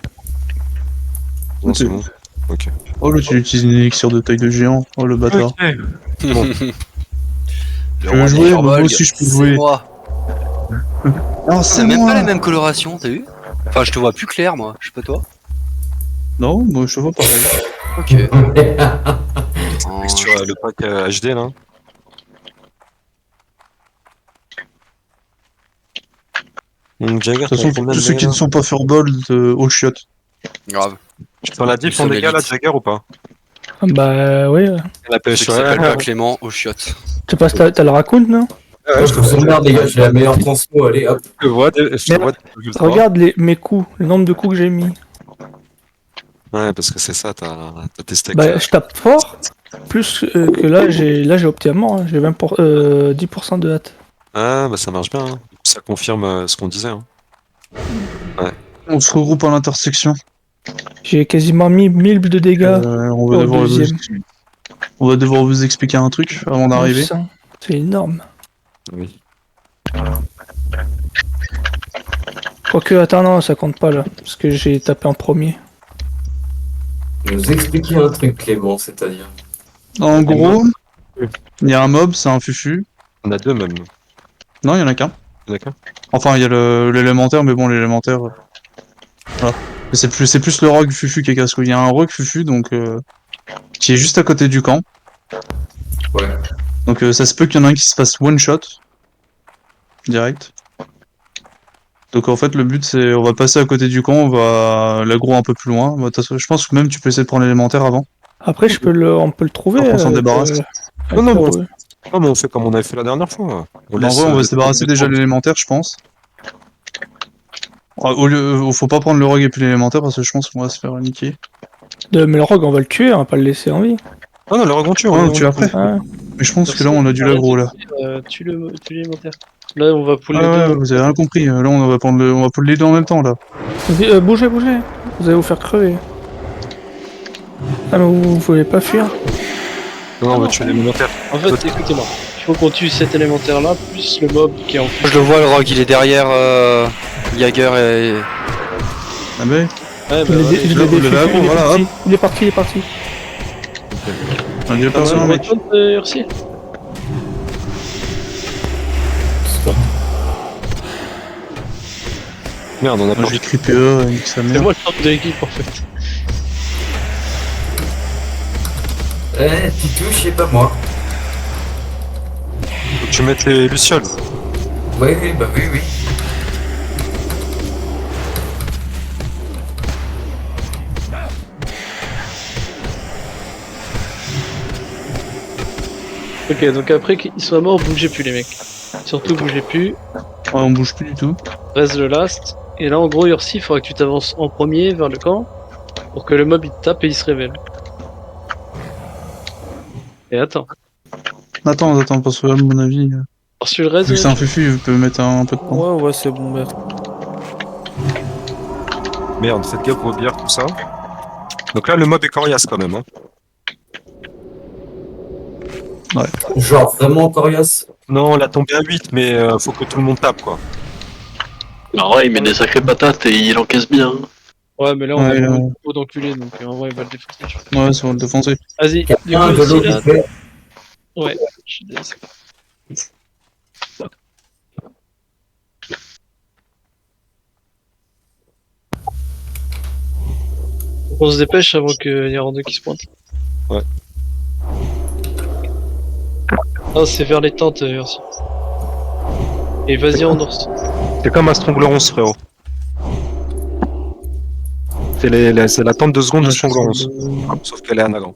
Speaker 1: c'est bon. Ok.
Speaker 5: Oh, l'autre, il utilise une élixir de taille de géant. Oh, le bâtard.
Speaker 1: Bon.
Speaker 5: Tu veux jouer? Moi aussi, je peux jouer.
Speaker 4: C'est moi.
Speaker 5: Non,
Speaker 4: C'est même pas la même coloration, t'as vu? Enfin, je te vois plus clair, moi. Je sais pas toi.
Speaker 5: Non, moi, je vois pareil.
Speaker 4: Ok. Oh,
Speaker 1: Texture, le pack HD là. Donc, Jagger,
Speaker 5: De toute façon, tous ceux qui ne sont pas Firebolt, au chiottes.
Speaker 4: grave.
Speaker 1: T'en as dit
Speaker 4: Ils
Speaker 1: ton
Speaker 4: sont
Speaker 1: dégât là,
Speaker 4: l'élite.
Speaker 1: Jagger ou pas?
Speaker 3: Ah bah ouais.
Speaker 1: La
Speaker 4: Ceux
Speaker 1: pêche,
Speaker 4: qui s'appellent pas Clément aux chiottes.
Speaker 3: Tu passes, t'as le raconte, non?
Speaker 6: Moi, je vous emmerde, les gars. J'ai la meilleure transpo. Allez, hop.
Speaker 1: Je te vois, je te vois.
Speaker 3: Regarde mes coups, le nombre de coups que j'ai mis.
Speaker 1: Ouais, parce que c'est ça, t'as testé.
Speaker 3: Bah, je tape fort, plus que là j'ai opté à mort, hein. J'ai 10% de hâte.
Speaker 1: Ah, bah ça marche bien. Hein. Ça confirme ce qu'on disait. Hein.
Speaker 5: On se regroupe à l'intersection.
Speaker 3: J'ai quasiment mis 1000 de dégâts
Speaker 5: On va
Speaker 3: au
Speaker 5: devoir
Speaker 3: deuxième.
Speaker 5: on va devoir vous expliquer un truc avant d'arriver.
Speaker 3: 900. C'est énorme.
Speaker 1: Oui.
Speaker 3: Quoique, attends, non, ça compte pas là. Parce que j'ai tapé en premier.
Speaker 6: Nous expliquer un truc, Clément, c'est-à-dire.
Speaker 5: En gros, il y a un mob, c'est un fufu.
Speaker 1: On a deux même.
Speaker 5: Non, il y en a qu'un.
Speaker 1: D'accord.
Speaker 5: Enfin, il y a l'élémentaire, mais bon, l'élémentaire. Voilà. Mais c'est plus le rogue fufu qui est casse-couille. Il y a un rogue fufu, donc. Qui est juste à côté du camp.
Speaker 6: Ouais.
Speaker 5: Donc ça se peut qu'il y en a un qui se fasse one shot. Direct. Donc en fait le but c'est on va passer à côté du camp, on va l'aggro un peu plus loin. Bah, de toute façon, je pense que même tu peux essayer de prendre l'élémentaire avant.
Speaker 3: Après, on peut le trouver.
Speaker 5: Après, on s'en débarrasse.
Speaker 1: Non, non,
Speaker 3: ouais.
Speaker 1: Non, mais on fait comme on avait fait la dernière fois.
Speaker 5: En vrai on va se débarrasser déjà de
Speaker 1: les...
Speaker 5: l'élémentaire je pense. Faut pas prendre le rogue et puis l'élémentaire parce que je pense qu'on va se faire niquer.
Speaker 3: Mais le rogue, on va le tuer, on va pas le laisser en vie.
Speaker 1: Ah non, le regonture.
Speaker 5: Ouais, on le tue après.
Speaker 3: Ouais.
Speaker 5: Mais je pense que là on a du l'aggro là.
Speaker 2: Tu l'élémentaire. Là, on va pour les
Speaker 5: Ah ouais,
Speaker 2: deux.
Speaker 5: vous avez rien compris. Là on va prendre les deux en même temps là.
Speaker 3: Bougez. Vous allez vous faire crever. Ah, mais vous voulez pas fuir?
Speaker 1: Non, on va tuer l'élémentaire.
Speaker 2: En fait, écoutez-moi. Il faut qu'on tue cet élémentaire-là, plus le mob qui est en
Speaker 4: Je le vois, le rogue, il est derrière Jagger et.
Speaker 5: Ah bah
Speaker 2: Ouais,
Speaker 3: Il est- il est
Speaker 5: vous l'avez aggro, voilà, hop.
Speaker 3: il est parti.
Speaker 5: on est pas un mec.
Speaker 2: Ursi.
Speaker 1: Merde, on a
Speaker 5: Moi
Speaker 1: pas
Speaker 5: j'ai creeper, nique sa
Speaker 2: C'est
Speaker 5: mère.
Speaker 2: moi le centre de l'équipe en fait.
Speaker 6: Tu touches et pas moi.
Speaker 1: Faut que tu mettes les lucioles.
Speaker 6: Oui, bah oui.
Speaker 2: Ok, donc après qu'il soit mort, bougez plus les mecs. Surtout bougez plus.
Speaker 5: Ouais, on bouge plus du tout.
Speaker 2: Reste le last. Et là, en gros, Ursi, il faudra que tu t'avances en premier vers le camp pour que le mob il te tape et il se révèle. Et attends.
Speaker 5: Attends, parce que à mon avis,
Speaker 2: Alors, sur le reste,
Speaker 5: vu que c'est un fufu, il peut mettre un peu de temps.
Speaker 3: Ouais, c'est bon, merde.
Speaker 1: Merde, faites gaffe aux bières, tout ça. Donc là, le mob est coriace quand même. Hein.
Speaker 6: Genre vraiment coriace.
Speaker 1: Non, on l'a tombé à 8, mais faut que tout le monde tape, quoi.
Speaker 8: Ah ouais, il met des sacrées patates et il encaisse bien. Hein.
Speaker 2: Ouais, mais là, on
Speaker 5: Ouais,
Speaker 2: a
Speaker 5: là.
Speaker 2: beaucoup d'enculés, donc en vrai, il va le défoncer.
Speaker 5: Ouais, ça va le défoncer.
Speaker 2: Vas-y, du
Speaker 6: Un
Speaker 2: coup,
Speaker 6: de
Speaker 2: ici,
Speaker 6: l'eau
Speaker 2: là...
Speaker 6: qui fait.
Speaker 2: Ouais, je suis désolé. On se dépêche avant qu'il y ait un deux qui se pointe.
Speaker 1: Ouais.
Speaker 2: Ah, c'est vers les tentes, merci. Et vas-y en ours.
Speaker 1: C'est comme un Stronglerons, frérot. C'est la tente de seconde de Stronglerons. Sauf qu'elle est à Nagan.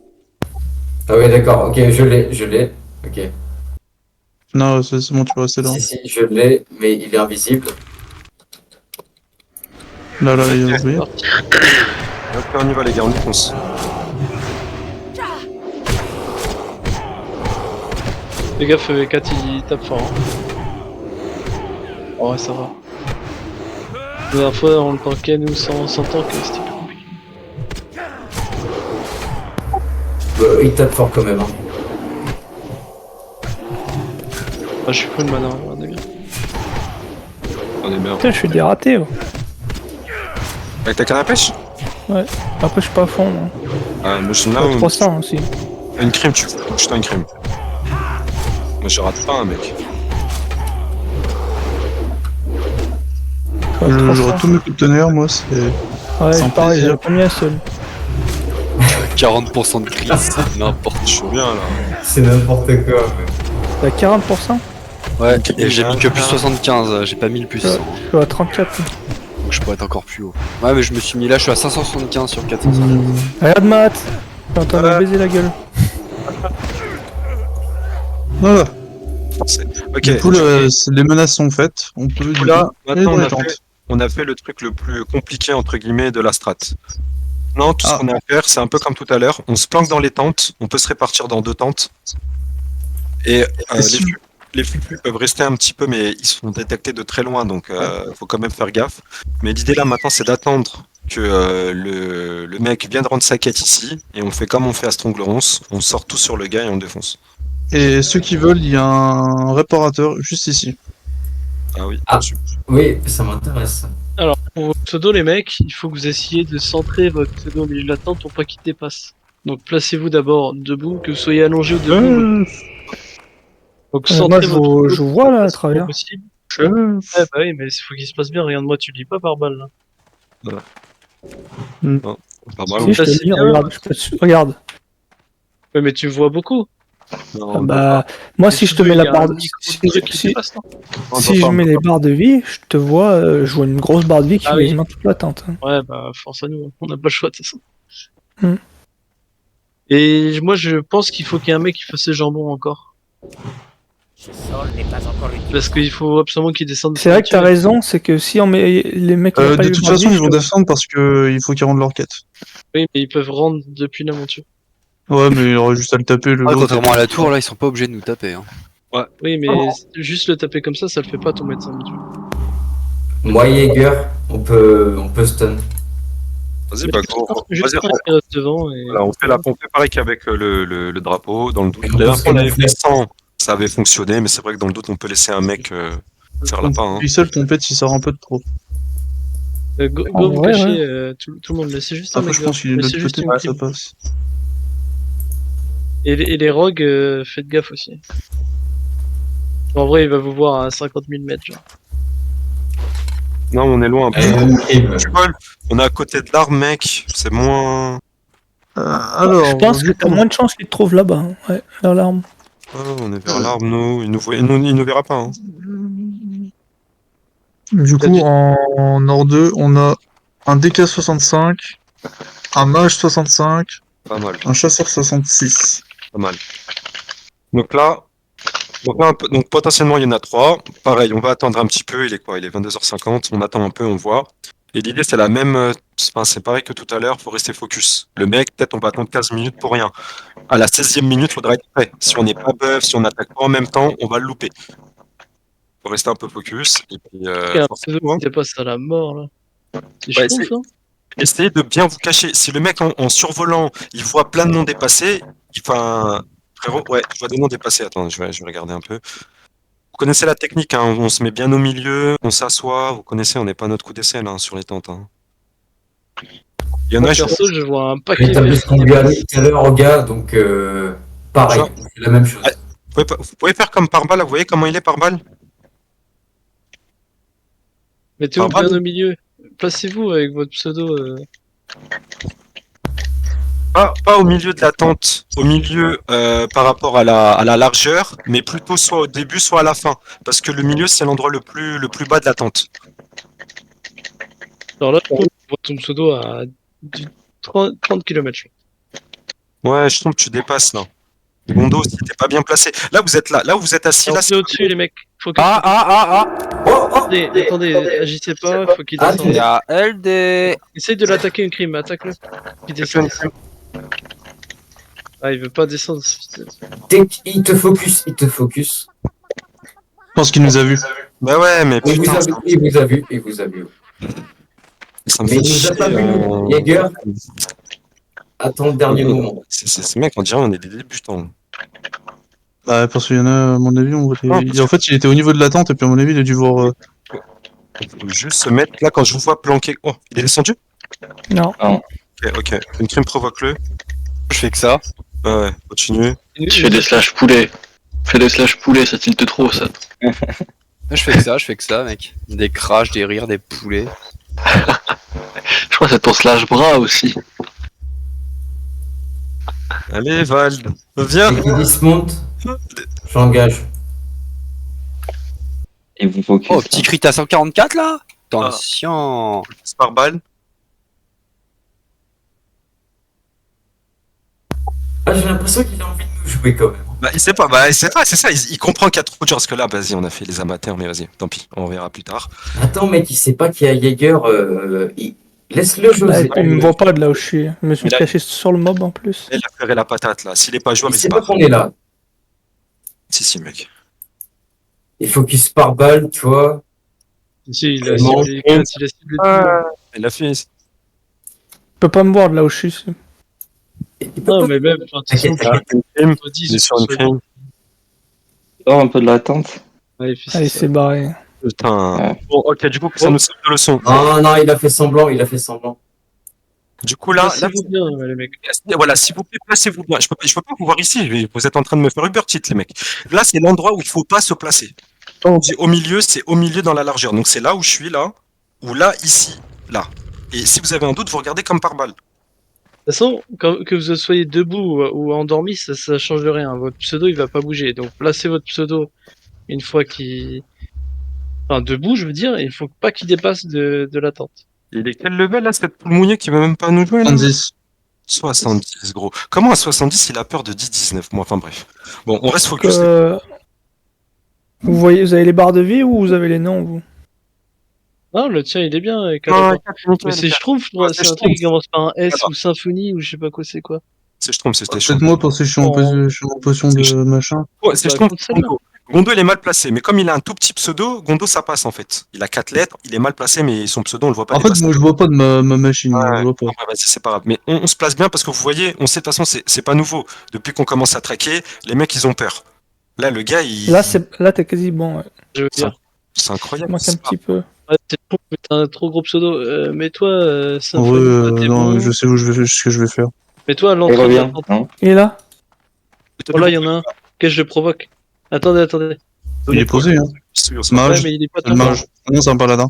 Speaker 6: Ah oui, d'accord, ok, je l'ai. Ok.
Speaker 5: Non, c'est bon, tu peux rester là.
Speaker 6: Si, je l'ai, mais il est invisible.
Speaker 5: Là, il est
Speaker 2: C'est
Speaker 5: ouvert.
Speaker 2: parti.
Speaker 1: Ok, on y va, les gars, on y fonce.
Speaker 2: Fais gaffe, Kat il tape fort. Hein. Oh ouais, ça va. La dernière fois, on le tankait, nous, sans tank, c'était plus compliqué.
Speaker 6: Il tape fort quand même. Hein.
Speaker 2: Ah, je suis full mana, on est bien.
Speaker 1: On est bien.
Speaker 3: Putain, je suis dératé. Ouais.
Speaker 1: Avec ta canne à pêche?
Speaker 3: Après, je suis pas à fond. Moi.
Speaker 1: Ah, moi, je suis là.
Speaker 3: Pas 300 aussi.
Speaker 1: Une crime, tu fous. Je une crime. Moi, je rate pas un mec.
Speaker 3: Je suis à 300.
Speaker 5: J'aurais tous mes coups de tonnerre, moi, c'est.
Speaker 3: Ouais,
Speaker 5: sans
Speaker 3: pareil,
Speaker 5: plaisir.
Speaker 3: j'ai pas mis un seul.
Speaker 4: 40% de crise, c'est n'importe
Speaker 1: Je suis bien, là.
Speaker 6: C'est n'importe quoi.
Speaker 3: T'as 40%?
Speaker 4: Ouais, et j'ai mis que plus 75, j'ai pas mis le plus 100.
Speaker 3: Je suis à 34.
Speaker 4: Donc je pourrais être encore plus haut. Ouais, mais je me suis mis là, je suis à 575 sur 450.
Speaker 3: Regarde Matt! T'es en train de me baiser la gueule.
Speaker 5: Voilà.
Speaker 1: Ok.
Speaker 5: Du coup, les menaces sont faites. On peut.
Speaker 1: Du coup, là, maintenant,
Speaker 5: aller dans les tentes.
Speaker 1: on a fait le truc le plus compliqué, entre guillemets, de la strat. Non, tout ce qu'on a à faire, c'est un peu comme tout à l'heure. On se planque dans les tentes, on peut se répartir dans 2 tentes. Et les flux peuvent rester un petit peu, mais ils sont détectés de très loin, donc faut quand même faire gaffe. Mais l'idée là maintenant, c'est d'attendre que le mec vienne rendre sa quête ici, et on fait comme on fait à Stronglerons, on sort tout sur le gars et on le défonce.
Speaker 5: Et ceux qui veulent, il y a un réparateur juste ici.
Speaker 1: Ah oui,
Speaker 6: Ah.
Speaker 1: bien sûr.
Speaker 6: Oui, ça m'intéresse.
Speaker 2: Alors, Pour vos pseudos, les mecs, il faut que vous essayiez de centrer votre pseudo au milieu de la tente pour pas qu'il dépasse. Donc placez-vous d'abord debout, que vous soyez allongé ou debout. Donc
Speaker 3: moi,
Speaker 2: centrez
Speaker 3: je
Speaker 2: votre
Speaker 3: vous-
Speaker 2: pseudo
Speaker 3: je vous vois, là, à
Speaker 2: le plus
Speaker 3: travers.
Speaker 2: possible. Ouais, bah oui, mais il faut qu'il se passe bien. Regarde-moi, tu lis pas par balle là.
Speaker 1: Pas mal.
Speaker 3: Si, je te
Speaker 2: c'est
Speaker 3: dis,
Speaker 2: bien.
Speaker 3: regarde, regarde.
Speaker 2: Ouais, mais tu me vois beaucoup.
Speaker 1: Non,
Speaker 3: Ah
Speaker 1: on
Speaker 3: bah, moi, si je te
Speaker 2: Il y
Speaker 3: mets
Speaker 2: a
Speaker 3: la
Speaker 2: un
Speaker 3: barre de...
Speaker 2: micro
Speaker 3: Si,
Speaker 2: de truc qui
Speaker 3: si-
Speaker 2: dépasse, non
Speaker 3: si je mets les barres de vie, je te vois, je vois une grosse barre de vie qui
Speaker 2: Ah
Speaker 3: fait
Speaker 2: oui.
Speaker 3: quasiment toute la tente. Hein.
Speaker 2: Ouais, bah force à nous, on n'a pas le choix de toute façon.
Speaker 3: Hmm.
Speaker 2: Et moi je pense qu'il faut qu'il y ait un mec qui fasse ses jambons encore. Parce qu'il faut absolument qu'il descende.
Speaker 3: C'est vrai que t'as raison, c'est que si on met les mecs qui n'ont pas
Speaker 5: De
Speaker 3: eu
Speaker 5: toute
Speaker 3: barre de
Speaker 5: façon,
Speaker 3: vie,
Speaker 5: ils vont descendre parce que il faut qu'ils rendent leur quête.
Speaker 2: Oui, mais ils peuvent rendre depuis la monture.
Speaker 5: Ouais, mais il aura juste à le taper le
Speaker 4: Ah,
Speaker 5: l'autre.
Speaker 4: contrairement à la tour, là, ils sont pas obligés de nous taper. Hein.
Speaker 2: Oui, mais juste le taper comme ça le fait pas ton médecin monture.
Speaker 6: Moi, Jaeger, on peut stun.
Speaker 1: Vas-y, bah go.
Speaker 2: Juste
Speaker 1: Vas-y,
Speaker 2: un qui reste devant et.
Speaker 1: voilà, on fait pareil qu'avec le drapeau dans le doute.
Speaker 6: Et on
Speaker 1: D'ailleurs,
Speaker 6: peut se
Speaker 1: on l'avait
Speaker 6: camoufler.
Speaker 1: fait sans, ça avait fonctionné, mais c'est vrai que dans le doute, on peut laisser un mec faire la part. Hein.
Speaker 5: Lui seul, ton pet, il sort un peu de trop.
Speaker 2: Go
Speaker 3: En
Speaker 2: vous
Speaker 3: vrai,
Speaker 2: cacher tout le monde, laissez juste un
Speaker 5: Après,
Speaker 2: mec
Speaker 5: je pense qu'il est de
Speaker 2: laissez
Speaker 5: l'autre
Speaker 2: juste
Speaker 5: côté,
Speaker 2: une
Speaker 5: mais ça
Speaker 2: team.
Speaker 5: passe.
Speaker 2: Et les rogues, faites gaffe aussi. En vrai, il va vous voir à 50 000 mètres, genre.
Speaker 1: Non, on est loin un peu.
Speaker 6: Crime.
Speaker 1: Tu vois, on est à côté de l'arme, mec. C'est moins.
Speaker 5: Alors,
Speaker 3: je pense que t'as moins de chances qu'ils te trouvent là-bas, hein. Ouais, vers l'arme.
Speaker 1: Ah, on est vers l'arme, nous. Il nous verra pas. Hein.
Speaker 5: Du coup, en or 2, on a un DK65, un mage 65,
Speaker 1: Pas mal,
Speaker 5: un chasseur 66.
Speaker 1: pas mal. Donc là, donc potentiellement, il y en a 3. Pareil, on va attendre un petit peu. Il est quoi? Il est 22h50. On attend un peu, on voit. Et l'idée, c'est la même. Enfin, c'est pareil que tout à l'heure. Faut rester focus. Le mec, peut-être, on va attendre 15 minutes pour rien. À la 16e minute, faudra être prêt. Si on n'est pas buff, si on attaque pas en même temps, on va le louper. Faut rester un peu focus. Et puis,
Speaker 2: Il y a un
Speaker 1: forcément,
Speaker 2: pseudo qui dépasse à la mort, là. C'est
Speaker 1: Ouais,
Speaker 2: chaud,
Speaker 1: c'est-
Speaker 2: ça.
Speaker 1: essayez de bien vous cacher. Si le mec en survolant, il voit plein de noms dépassés, enfin, frérot, ouais, je vois des noms dépassés. Attends, je vais regarder un peu. Vous connaissez la technique, hein, on se met bien au milieu, on s'assoit. Vous connaissez, on n'est pas notre coup d'essai là, sur les tentes. Hein. Il y en a, je
Speaker 2: Perso, je vois un paquet
Speaker 6: J'ai tapé
Speaker 2: de
Speaker 6: ce qu'on lui a mis tout à l'heure au gars, donc pareil,
Speaker 1: Genre.
Speaker 6: on fait la même chose.
Speaker 1: Ouais. Vous pouvez faire comme par balle, là, vous voyez comment il est par balle?
Speaker 2: Mettez-vous
Speaker 1: Par
Speaker 2: bien
Speaker 1: balle.
Speaker 2: au milieu. Placez-vous avec votre pseudo.
Speaker 1: Pas au milieu de la tente, au milieu par rapport à la largeur, mais plutôt soit au début, soit à la fin. Parce que le milieu, c'est l'endroit le plus bas de la tente.
Speaker 2: Alors là, on voit ton pseudo à 30 km.
Speaker 1: Ouais, je trouve que tu dépasses là. Gondo, si t'es pas bien placé. Là, vous êtes là. Là où vous êtes assis, là, c'est
Speaker 2: au-dessus, les mecs. Faut que...
Speaker 4: Ah.
Speaker 6: Oh, oh
Speaker 2: Attendez, agissez pas, faut qu'il
Speaker 6: Ah,
Speaker 2: descende.
Speaker 4: Il y a LD.
Speaker 2: Essaye de l'attaquer une crime, attaque-le. Il descend. Ah, il veut pas descendre.
Speaker 6: dès qu'il te focus, il te focus.
Speaker 5: Je pense qu'il nous a vus.
Speaker 1: Bah ouais, mais
Speaker 6: Il vous
Speaker 1: putain,
Speaker 6: a vu.
Speaker 1: ça me
Speaker 6: Mais
Speaker 1: fait
Speaker 6: il nous a
Speaker 1: chier.
Speaker 6: pas vu, Jaeger. Attends le dernier moment.
Speaker 1: Ces mecs, on dirait on est des débutants.
Speaker 5: Bah, parce qu'il y en a, à mon avis, on voit
Speaker 1: Non,
Speaker 5: en fait, il était au niveau de la tente, et puis à mon avis, il a dû voir.
Speaker 1: Il faut juste se mettre là quand je vous vois planquer. Oh, il est descendu?
Speaker 3: Non.
Speaker 1: Ok. Une crime provoque-le.
Speaker 4: Je fais que ça.
Speaker 1: Ouais, continue.
Speaker 8: Je fais des slash poulets. Fais des slash poulets, ça tilte trop, ça.
Speaker 4: Je fais que ça, mec. Des crashs, des rires, des poulets.
Speaker 8: Je crois que c'est ton slash bras aussi.
Speaker 1: Allez, Vald. Viens.
Speaker 6: Dès qu'il dismonte, j'engage.
Speaker 9: Et vous focus.
Speaker 4: Oh, petit crit à 144 là. Attention.
Speaker 1: C'est par balle.
Speaker 6: Ah, j'ai l'impression qu'il a envie de nous jouer quand même.
Speaker 1: Bah, il sait pas, c'est ça, il comprend qu'il y a trop de gens. Parce que là, vas-y, on a fait les amateurs, mais vas-y, tant pis, on verra plus tard.
Speaker 6: Attends, mec, il sait pas qu'il y a Jaeger. Laisse-le jouer.
Speaker 3: Bah, il me voit pas de là où je suis. Je me suis
Speaker 1: Il a-
Speaker 3: caché sur le mob en plus.
Speaker 1: Il a flairé la patate là. S'il est pas joueur,
Speaker 6: Il
Speaker 1: il
Speaker 6: sait
Speaker 1: se
Speaker 6: pas
Speaker 1: barre.
Speaker 6: qu'on est là.
Speaker 1: Si, mec.
Speaker 6: Il focus par balle, tu vois.
Speaker 2: Si, il a
Speaker 6: Bon.
Speaker 2: ciblé, il a ciblé tout le monde.
Speaker 1: Il a fait.
Speaker 3: Il peut pas me voir de là où je suis.
Speaker 6: Il peut
Speaker 2: Non,
Speaker 6: pas-
Speaker 2: mais même, enfin, de toute façon,
Speaker 6: T'inquiète,
Speaker 1: Une crime.
Speaker 2: soit 10,
Speaker 1: Il est sur une
Speaker 2: soit
Speaker 1: crime.
Speaker 9: Sors un peu de la tente.
Speaker 2: Ouais, il fait
Speaker 3: Allez,
Speaker 2: ça.
Speaker 3: c'est barré.
Speaker 1: Putain.
Speaker 9: Ouais.
Speaker 1: Bon, ok, du coup, que ça nous serve de leçon.
Speaker 6: Non, non, il a fait semblant, il a fait semblant.
Speaker 1: Du coup, là,
Speaker 2: Placez-vous bien, les mecs.
Speaker 1: voilà, s'il vous plaît, placez-vous bien. Je peux pas vous voir ici. Vous êtes en train de me faire Uber Eats, les mecs. Là, c'est l'endroit où il faut pas se placer. Quand on dit au milieu, c'est au milieu dans la largeur. Donc, c'est là où je suis, là. Ou là, ici, là. Et si vous avez un doute, vous regardez comme par balle.
Speaker 2: De toute façon, que vous soyez debout ou endormi, ça change rien. Votre pseudo, il va pas bouger. Donc, placez votre pseudo une fois qu'il... Enfin, debout, je veux dire, et il faut pas qu'il dépasse de la tente.
Speaker 1: Il est quel level, là, cette poule mouillée qui va même pas nous jouer, là
Speaker 5: 70.
Speaker 1: 70, gros. Comment à 70, il a peur de 10-19? Moi, enfin, bref. Bon, on reste
Speaker 3: Donc,
Speaker 1: focus.
Speaker 3: vous voyez, vous avez les barres de vie ou vous avez les noms, vous?
Speaker 2: Non, le tien, il est bien avec
Speaker 1: Non,
Speaker 2: Alaba.
Speaker 1: nickel,
Speaker 2: Mais c'est
Speaker 1: nickel.
Speaker 2: Schtroumpf,
Speaker 1: Ouais,
Speaker 2: c'est
Speaker 1: c'est
Speaker 2: un truc qui
Speaker 1: Schtroumpf.
Speaker 2: commence par un S
Speaker 1: Alors.
Speaker 2: ou Symphonie ou je sais pas quoi c'est quoi.
Speaker 1: C'est Schtroumpf, c'était
Speaker 5: Peut-être
Speaker 1: Schtroumpf.
Speaker 5: moi parce que je suis en,
Speaker 2: Oh.
Speaker 5: je suis en potion
Speaker 1: C'est
Speaker 5: de machin.
Speaker 1: Ouais, c'est
Speaker 2: Bah,
Speaker 1: Schtroumpf.
Speaker 2: contre celle-là.
Speaker 1: Gondo, il est mal placé, mais comme il a un tout petit pseudo, Gondo, ça passe en fait. Il a 4 lettres, il est mal placé, mais son pseudo, on le voit pas
Speaker 5: En fait,
Speaker 1: dépasser.
Speaker 5: moi je vois pas de ma machine,
Speaker 1: Ouais.
Speaker 5: je vois pas.
Speaker 1: Ouais, vas-y, c'est pas grave. Mais on se place bien parce que vous voyez, on sait de toute façon, c'est pas nouveau. Depuis qu'on commence à traquer, les mecs, ils ont peur. Là, le gars, il.
Speaker 3: Là, t'es quasi bon. Ouais.
Speaker 2: Je veux dire.
Speaker 1: C'est incroyable.
Speaker 3: Moi, c'est un
Speaker 1: c'est pas-
Speaker 3: petit peu.
Speaker 2: Ouais, c'est bon, mais t'as un trop gros pseudo. Mais toi,
Speaker 5: En vrai,
Speaker 2: Symphonie, toi, t'es
Speaker 5: non,
Speaker 2: bon.
Speaker 5: je sais où ce que je vais faire.
Speaker 2: Mais toi, à
Speaker 9: Il
Speaker 2: l'entrée de la
Speaker 9: revient,
Speaker 2: tente.
Speaker 9: non?
Speaker 3: Et là?
Speaker 2: Oh là, il y en a un. Qu'est-ce que je le provoque? Attendez.
Speaker 5: Il est posé, hein.
Speaker 1: Sûr,
Speaker 5: C'est mage.
Speaker 2: Ouais, mais il est pas
Speaker 5: C'est le
Speaker 2: trop
Speaker 5: mage. Non, c'est un paladin.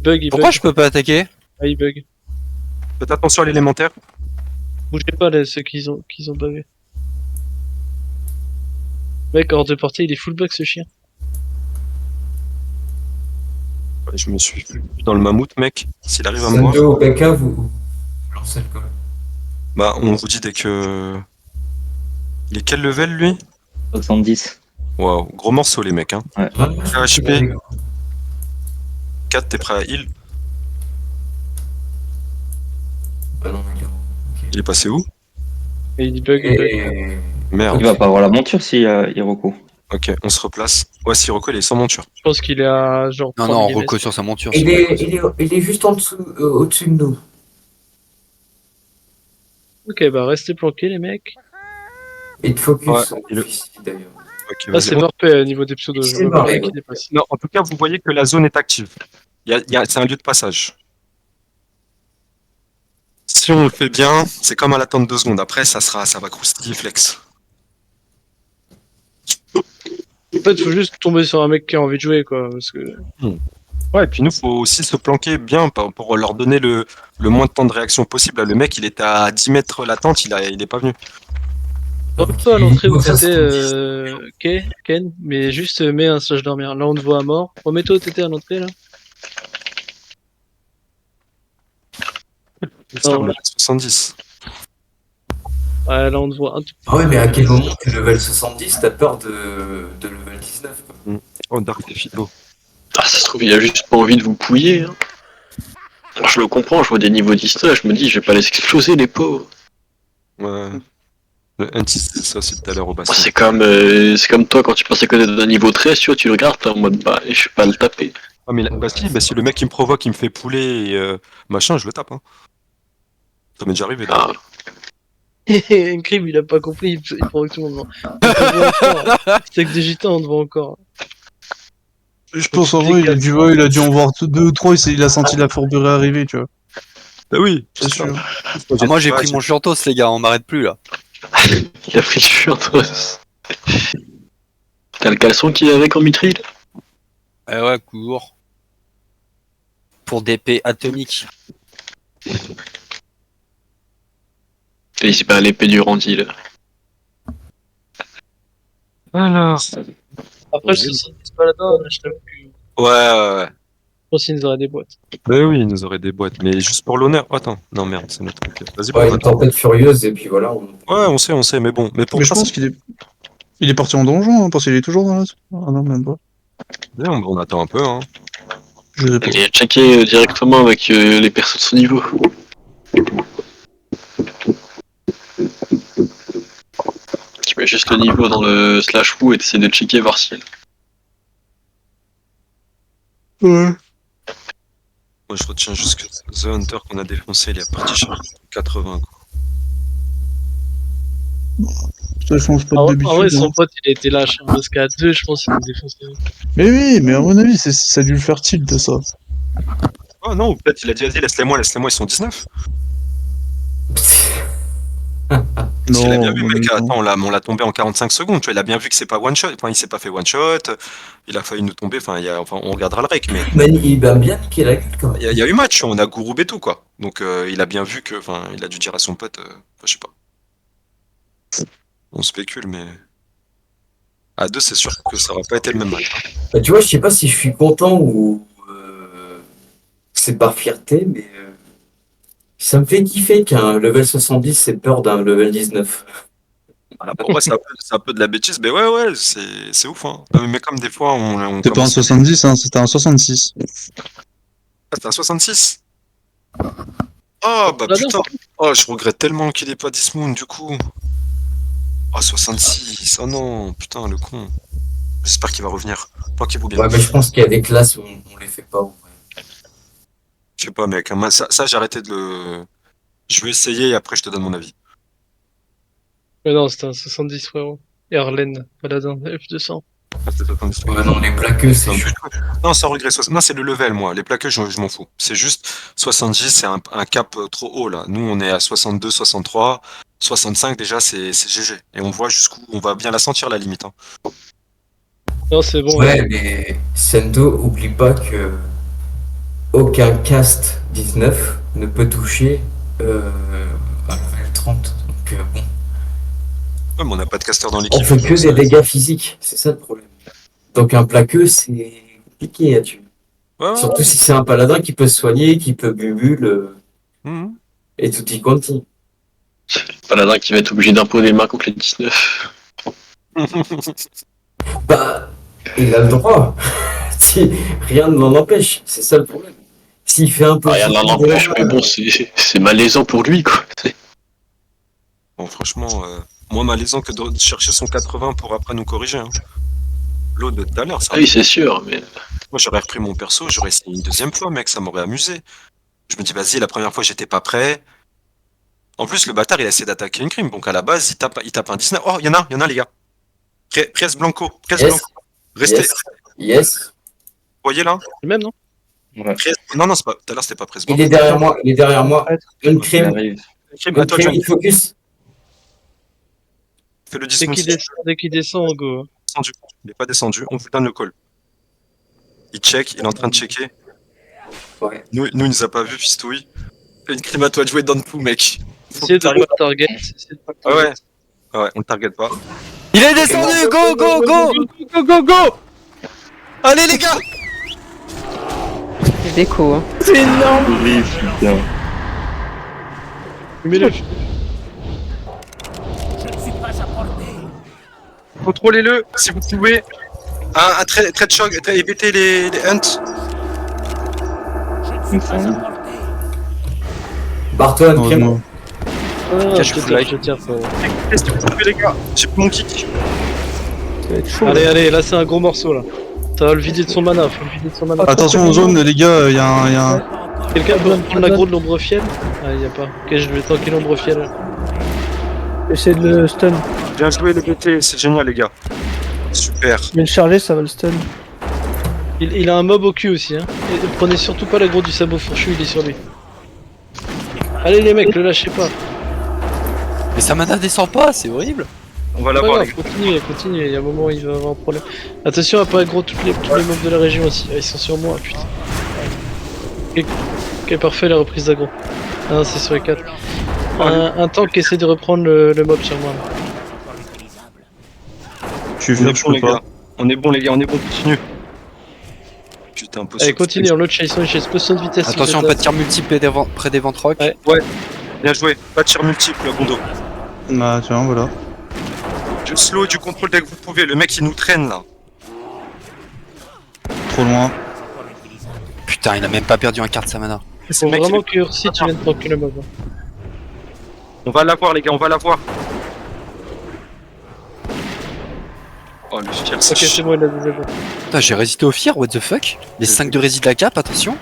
Speaker 2: Il
Speaker 4: Pourquoi
Speaker 2: bug.
Speaker 4: je peux pas attaquer?
Speaker 2: Ah, il bug.
Speaker 1: Faites attention à l'élémentaire.
Speaker 2: Bougez pas, là, ceux qu'ils ont pas vu. Mec, hors de portée, il est full bug, ce chien.
Speaker 1: Ouais, je me suis vu dans le mammouth, mec. S'il arrive à me voir,
Speaker 6: Sando, PK, vous lancez le call.
Speaker 1: bah, on vous dit dès que. Il est quel level, lui?
Speaker 9: 70.
Speaker 1: Waouh, gros morceau, les mecs, hein.
Speaker 9: Ouais.
Speaker 1: HP. 4, t'es prêt à heal?
Speaker 6: Ah non, il est-
Speaker 1: Il est passé où?
Speaker 2: Et il bug, il bug.
Speaker 6: Et...
Speaker 1: Merde.
Speaker 9: Il va pas avoir la monture si Hiroko.
Speaker 1: Ok, on se replace. Ouais, si Rocco, il est sans monture.
Speaker 2: Je pense qu'il est à genre.
Speaker 4: Non,
Speaker 2: 3
Speaker 4: non,
Speaker 2: millimètres.
Speaker 4: Rocco sur sa monture.
Speaker 6: Il,
Speaker 4: c'est
Speaker 6: est,
Speaker 4: pas possible.
Speaker 6: il est juste en dessous, au-dessus de nous.
Speaker 2: Ok, bah restez planqués, les mecs.
Speaker 6: Et de focus,
Speaker 1: Ouais,
Speaker 6: on
Speaker 1: il est-
Speaker 6: ici, d'ailleurs.
Speaker 1: Ok,
Speaker 2: Ah,
Speaker 1: vas-y.
Speaker 2: c'est parfait au niveau des pseudos. Je
Speaker 6: C'est
Speaker 2: vois pas
Speaker 6: pareil,
Speaker 2: rien qui
Speaker 6: ouais.
Speaker 2: dépasse.
Speaker 1: Non, en tout cas, vous voyez que la zone est active. C'est un lieu de passage. Si on le fait bien, c'est comme à l'attente 2 secondes. Après, ça va croustiller flex.
Speaker 2: En fait, faut juste tomber sur un mec qui a envie de jouer, quoi. Parce que.
Speaker 1: Ouais, et puis nous, faut aussi se planquer bien pour leur donner le moins de temps de réaction possible. Là, le mec, il était à 10 mètres latente, il est pas venu.
Speaker 2: Toi, à l'entrée où
Speaker 6: Il faut
Speaker 2: c'était
Speaker 6: faire
Speaker 2: Ken, mais juste mets un slash dormir. Là, on te voit à mort. Remets-toi où t'étais à l'entrée, là.
Speaker 1: Ça,
Speaker 2: Oh.
Speaker 1: on est à 70.
Speaker 2: Ouais, là, on te voit un tout.
Speaker 6: Ah ouais, mais à quel moment tu level 70, t'as peur de level 19, quoi.
Speaker 1: Oh, Dark et Fido.
Speaker 8: Ah, ça se trouve, il a juste pas envie de vous pouiller. Hein. Alors, je le comprends, je vois des niveaux 19, je me dis, je vais pas les exploser, les pauvres.
Speaker 1: Ouais. Le NT, c'est ça aussi tout à l'heure au
Speaker 8: Moi,
Speaker 1: bassin.
Speaker 8: c'est comme toi quand tu pensais connaître d'un niveau 13, tu vois, tu le regardes, t'es en mode, bah, je vais pas le taper.
Speaker 1: Ah, mais si le mec il me provoque, il me fait pouler et machin, je le tape. Hein. Ça m'est déjà arrivé. Là.
Speaker 8: Ah,
Speaker 2: Crime, il a pas compris, il provoque tout le monde. On te voit encore. C'est que des gitans, on te voit encore.
Speaker 5: Je pense en vrai, il a dû en voir 2 ou 3, il a senti la fourberie arriver, tu vois.
Speaker 1: Bah oui,
Speaker 5: C'est sûr.
Speaker 4: Ah, moi j'ai pris mon chantos, les gars, on m'arrête plus là.
Speaker 8: il a pris le shirt. T'as le caleçon qu'il avait en mitril?
Speaker 4: Eh ouais, court. Pour d'épée atomique.
Speaker 8: Et c'est pas l'épée du Randy, là.
Speaker 1: Alors.
Speaker 2: Après, je suis pas là-dedans, je t'avoue que.
Speaker 1: Ouais.
Speaker 2: Je pense qu'il nous aurait des boîtes.
Speaker 1: Bah oui, il nous aurait des boîtes, mais juste pour l'honneur. Attends, non merde, c'est notre truc. Vas-y,
Speaker 6: Ouais,
Speaker 1: bon,
Speaker 6: une tempête furieuse, et puis voilà.
Speaker 1: ouais, on sait, mais bon. Mais pour
Speaker 5: Mais je
Speaker 1: ça,
Speaker 5: pense il est parti en donjon, hein, parce qu'il est toujours dans la... Ah non, même pas.
Speaker 1: on attend un peu. Hein.
Speaker 5: Je sais pas.
Speaker 8: Et checker directement avec les personnes de son niveau. Tu mets juste le niveau dans le slash who et t'essaies de checker voir si.
Speaker 5: Ouais.
Speaker 1: Moi, je retiens juste que The Hunter qu'on a défoncé, il est parti chercher 80. Quoi.
Speaker 5: Ça change pas
Speaker 2: En
Speaker 5: d'habitude.
Speaker 2: vrai,
Speaker 5: hein.
Speaker 2: son pote, il a été lâche. Hein, parce qu'à 2, je pense qu'il nous défonçait.
Speaker 5: Mais oui, mais à mon avis, ça a dû le faire tilt, ça.
Speaker 1: Oh non, ou peut-être il a dit, vas-y, laisse-les-moi, ils sont 19. Parce qu'il a bien vu,
Speaker 5: Non,
Speaker 1: mec,
Speaker 5: non.
Speaker 1: attends, on l'a tombé en 45 secondes, tu vois, il a bien vu que c'est pas one shot, enfin, il s'est pas fait one shot, il a failli nous tomber, enfin, on regardera le rec, mais
Speaker 6: Il va bien niquer la gueule quand même.
Speaker 1: il y a eu match, on a gouroubé tout, quoi. Donc, il a bien vu que, enfin, il a dû dire à son pote, je sais pas. On spécule, mais. À 2, c'est sûr que ça aurait pas été le même match. Hein.
Speaker 6: Bah, tu vois, je sais pas si je suis content ou c'est par fierté, mais ça me fait kiffer qu'un level 70 ait peur d'un level 19.
Speaker 1: Voilà, pour moi, c'est un peu de la bêtise, mais ouais, c'est ouf. Hein. Mais comme des fois, on
Speaker 5: C'était pas un
Speaker 1: commence.
Speaker 5: 70, hein, c'était un 66.
Speaker 1: Ah, c'était un 66. Oh, bah
Speaker 2: Là,
Speaker 1: putain. Oh, je regrette tellement qu'il ait pas Dismoon, du coup. Oh, 66. Oh non, putain, le con. J'espère qu'il va revenir. Pas qu'il vaut bien.
Speaker 6: Ouais, mais je pense qu'il y a des classes où on les fait pas. Ouais.
Speaker 1: Je sais pas, mec. Moi, ça j'ai arrêté de le. Je vais essayer et après, je te donne mon avis.
Speaker 2: Mais non, c'était un 70, frérot. Et Arlen, Paladin, F200.
Speaker 1: Ah, c'était 70.
Speaker 6: Ouais, non, les plaqueux, c'est chaud.
Speaker 1: Non, sans regret. Non, c'est le level, moi. Les plaqueux, je m'en fous. C'est juste 70, c'est un cap trop haut, là. Nous, on est à 62, 63. 65, déjà, c'est GG. Et on voit jusqu'où on va bien la sentir, la limite. Hein.
Speaker 2: Non, c'est bon.
Speaker 6: Ouais, mais Sendo, oublie pas que aucun cast 19 ne peut toucher un level 30. Donc bon.
Speaker 1: Ouais, mais on n'a pas de caster dans l'équipe.
Speaker 6: On fait que des dégâts physiques, c'est ça le problème. Donc un plaqueux, c'est compliqué à tuer.
Speaker 1: Ouais,
Speaker 6: Surtout si c'est un paladin qui peut se soigner, qui peut bubule
Speaker 1: Mhm.
Speaker 6: et tout y quanti.
Speaker 8: Paladin qui va être obligé d'imposer les mains contre les 19.
Speaker 6: Bah, il a le droit. Si, rien ne l'en empêche, c'est ça le problème. S'il fait un peu...
Speaker 8: Rien n'en empêche, mais bon, c'est malaisant pour lui, quoi.
Speaker 1: Bon, franchement, moins malaisant que de chercher son 80 pour après nous corriger. Hein. L'autre de tout à l'heure, ça.
Speaker 8: Ah oui, c'est sûr, mais.
Speaker 1: Moi, j'aurais repris mon perso, j'aurais essayé une deuxième fois, mec, ça m'aurait amusé. Je me dis, vas-y, la première fois, j'étais pas prêt. En plus, le bâtard, il a essayé d'attaquer une crime. Donc, à la base, il tape un 19. Oh, il y en a, les gars. Presse Blanco. Presse
Speaker 6: Yes.
Speaker 1: Blanco. Restez.
Speaker 6: Yes.
Speaker 1: Vous voyez là
Speaker 2: Le même, non?
Speaker 1: Non, c'est pas. Tout à l'heure, c'était pas Presse
Speaker 6: Il
Speaker 1: Blanco.
Speaker 6: est derrière moi, il est derrière moi. Une
Speaker 9: Il
Speaker 6: crime,
Speaker 9: arrive.
Speaker 1: Crime, à toi, John.
Speaker 6: il focus.
Speaker 1: Fais le
Speaker 2: Dès qu'il
Speaker 1: 10
Speaker 2: descend, on go.
Speaker 1: descendu. Il est pas descendu. On vous donne le call. Il check. Il est en train de checker.
Speaker 6: Ouais.
Speaker 1: Nous, il nous a pas vu, fistouille. Fais une crime à toi de jouer dans le coup, mec. Faut
Speaker 2: Essayez
Speaker 1: que
Speaker 2: de
Speaker 1: t'arrives.
Speaker 2: pas target. Essayez de pas
Speaker 1: Ah
Speaker 2: target.
Speaker 1: ouais. Ah ouais, on le target pas.
Speaker 4: Il est descendu, go, go, go, go, go.
Speaker 1: Allez, les gars!
Speaker 10: C'est déco, hein.
Speaker 3: C'est énorme.
Speaker 2: Mets-le.
Speaker 1: Contrôlez-le si vous pouvez. Un trait de choc, évitez les hunts.
Speaker 6: Barre-toi, une crime.
Speaker 5: Non,
Speaker 2: Ah,
Speaker 1: Cache
Speaker 2: je
Speaker 1: fly.
Speaker 2: tire, frérot.
Speaker 1: Qu'est-ce que vous pouvez, les gars? J'ai plus mon kick.
Speaker 3: Ça va être chaud.
Speaker 2: Allez, là, c'est un gros morceau, là. Ça va le vider de son mana, faut le vider de son mana.
Speaker 5: Attention aux zones, les gars, il y a un.
Speaker 2: Quelqu'un peut me prendre l'aggro de l'ombre fiel? Ah, y a pas. Ok, je vais tanker l'ombre fiel.
Speaker 3: Essaye de le stun.
Speaker 1: Bien joué, le BT, c'est génial, les gars. Super.
Speaker 3: Mais le charger, ça va le stun.
Speaker 2: Il a un mob au cul aussi, hein. Et prenez surtout pas l'aggro du sabot fourchu, il est sur lui. Allez, les mecs, le lâchez pas.
Speaker 4: Mais sa mana descend pas, c'est horrible.
Speaker 1: On va
Speaker 2: Pas
Speaker 1: l'avoir, les
Speaker 2: grave,
Speaker 1: gars.
Speaker 2: continuez, il y a un moment où il va avoir un problème. Attention à pas aggro tous les mobs de la région aussi. Ah, ils sont sur moi, putain. Ok, parfait, la reprise d'aggro. Ah non, c'est sur les 4. Un tank essaie de reprendre le mob sur moi. Là.
Speaker 5: Je suis
Speaker 1: On
Speaker 5: vert,
Speaker 1: est
Speaker 5: je
Speaker 1: bon,
Speaker 5: peux
Speaker 1: les
Speaker 5: pas.
Speaker 1: gars. On est bon, les gars, on est bon, continue. Putain, impossible.
Speaker 2: Allez, continue, l'autre chase, on chase, potion de vitesse.
Speaker 4: Attention, pas de tir multiple près des ventrocs.
Speaker 2: Ouais.
Speaker 1: Ouais. Bien joué. Pas de tir multiple, Gondo.
Speaker 5: Ah, tiens, voilà.
Speaker 1: Du slow et du contrôle dès que vous pouvez. Le mec, il nous traîne, là.
Speaker 5: Trop loin.
Speaker 4: Putain, il a même pas perdu un quart de sa mana.
Speaker 1: C'est
Speaker 2: Faut
Speaker 1: le mec,
Speaker 2: vraiment
Speaker 1: il-
Speaker 2: que Ursi, tu viennes tanker le mob.
Speaker 1: On va l'avoir, les gars, on va l'avoir. Oh, le fier, c'est
Speaker 2: Ok, c'est bon, il a des agros.
Speaker 4: Putain, j'ai résisté au fear, what the fuck. Les 5 de résiste de la cape, attention.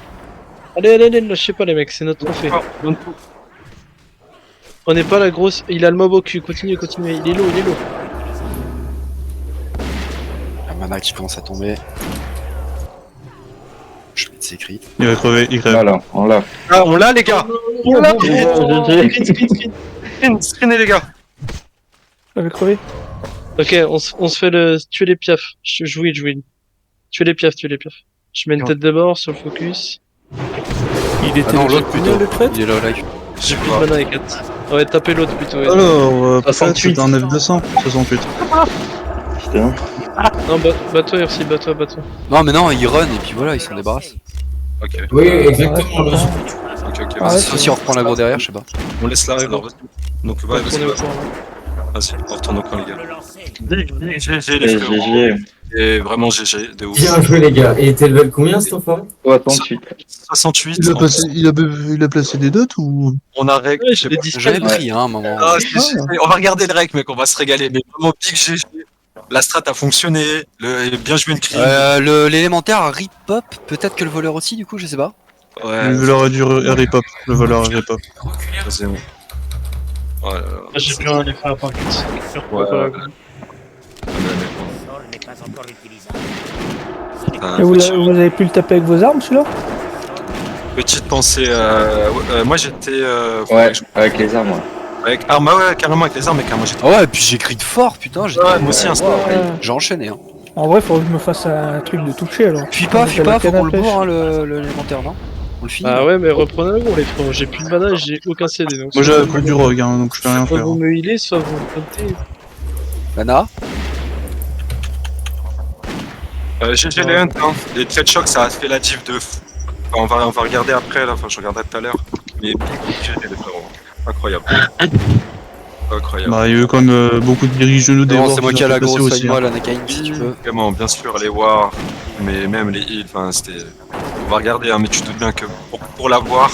Speaker 2: Allez, lâchez pas les mecs, c'est notre trophée.
Speaker 1: Oh, bonne coup.
Speaker 2: On n'est pas la grosse. Il a le mob au cul. Continuez, continuez. Il est low, il est low.
Speaker 4: La mana qui commence à tomber. Je mets ses cris.
Speaker 5: Il va crever, il crève.
Speaker 9: Voilà, on l'a.
Speaker 1: Ah, on l'a, les gars. On l'a. Screenez, les gars.
Speaker 3: J'avais crevé.
Speaker 2: Ok, on se fait le. Tuer les piafs. Je win. Tuer les piafs, tuer les piafs. Je mets une tête de bord sur le focus.
Speaker 10: Il était
Speaker 4: Ah non,
Speaker 10: déjà
Speaker 4: l'autre
Speaker 10: combien,
Speaker 4: plutôt.
Speaker 10: le trade?
Speaker 4: Il est là, là.
Speaker 2: J'ai plus de mana et 4. Ouais, tapez l'autre plutôt. Ouais.
Speaker 5: Alors, peut-être
Speaker 9: 68.
Speaker 5: c'est un F200, 68.
Speaker 9: Putain.
Speaker 2: Non, bats-toi, Ursi, bats-toi.
Speaker 4: Non, mais non, il run et puis voilà, il s'en débarrasse.
Speaker 1: Ok,
Speaker 6: Oui, exactement.
Speaker 3: Ouais,
Speaker 1: ok.
Speaker 3: Ah ouais,
Speaker 4: Sauf si on reprend l'aggro derrière, je sais pas.
Speaker 1: On laisse la règle. Donc,
Speaker 2: On
Speaker 1: ouais,
Speaker 2: retourne au
Speaker 1: vas-y,
Speaker 2: coin.
Speaker 1: vas-y, on retourne au coin, les gars. GG, les frérots.
Speaker 9: GG.
Speaker 1: Et vraiment GG, de ouf.
Speaker 6: Bien joué, les gars. Et t'es level combien, cet enfant?
Speaker 9: 68.
Speaker 1: 68.
Speaker 5: Il a placé des dots ou?
Speaker 1: On a règle.
Speaker 2: Ouais, je l'ai dit.
Speaker 4: J'avais
Speaker 9: Ouais.
Speaker 4: pris, hein, à un moment.
Speaker 1: Ah, on va regarder le rec, mec, on va se régaler. Mais vraiment, big GG. La strat a fonctionné. Bien joué une crime.
Speaker 4: L'élémentaire rip pop, peut-être que le voleur aussi, du coup, je sais pas.
Speaker 1: Ouais,
Speaker 5: Le voleur du R-Pop. Le voleur R-Pop.
Speaker 1: vas-y, bon. Oh là là.
Speaker 2: J'ai plus rien à faire à part que ça.
Speaker 1: Ouais.
Speaker 3: Et vous avez pu le taper avec vos armes, celui-là?
Speaker 1: Petite pensée, moi j'étais
Speaker 9: Ouais, avec les armes, ouais.
Speaker 1: avec armes, ouais, carrément avec les armes, mais carrément j'étais.
Speaker 4: Ah ouais, et puis j'ai cri de fort, putain, j'ai
Speaker 1: Ouais, moi aussi, instant.
Speaker 4: j'ai enchaîné. Hein.
Speaker 3: En vrai, faut que je me fasse un truc de toucher alors.
Speaker 4: Fuis pas,
Speaker 3: J'ai la
Speaker 4: faut
Speaker 3: canne à
Speaker 4: qu'on le
Speaker 3: pêche.
Speaker 4: bourre, hein, l'élémentaire, non? On le finit.
Speaker 2: Ah ouais, mais reprenez le les frérots. J'ai plus de mana et j'ai aucun CD. Donc
Speaker 5: Moi j'ai la coupe du rogue, hein, donc je peux rien
Speaker 2: soit
Speaker 5: faire.
Speaker 2: vous me healez, soit vous me comptez.
Speaker 4: Lana?
Speaker 1: GG les Hunt, hein. Les trade shocks ça a fait la diff de fou. Enfin, on va regarder après, là, enfin je regarderai tout à l'heure. Mais GG les frérots. Incroyable. Incroyable.
Speaker 5: Bah, il y a eu quand même beaucoup de dirigeants des
Speaker 4: Non,
Speaker 5: Wars
Speaker 4: c'est moi
Speaker 5: qui
Speaker 4: qui a
Speaker 5: ont
Speaker 4: la
Speaker 5: fait passer
Speaker 4: grosse,
Speaker 5: aussi.
Speaker 4: soigne-moi, la Nakain, si tu veux.
Speaker 1: Vraiment, bien sûr, les wars, mais même les heals, enfin c'était. On va regarder, hein, mais tu te doutes bien que pour l'avoir,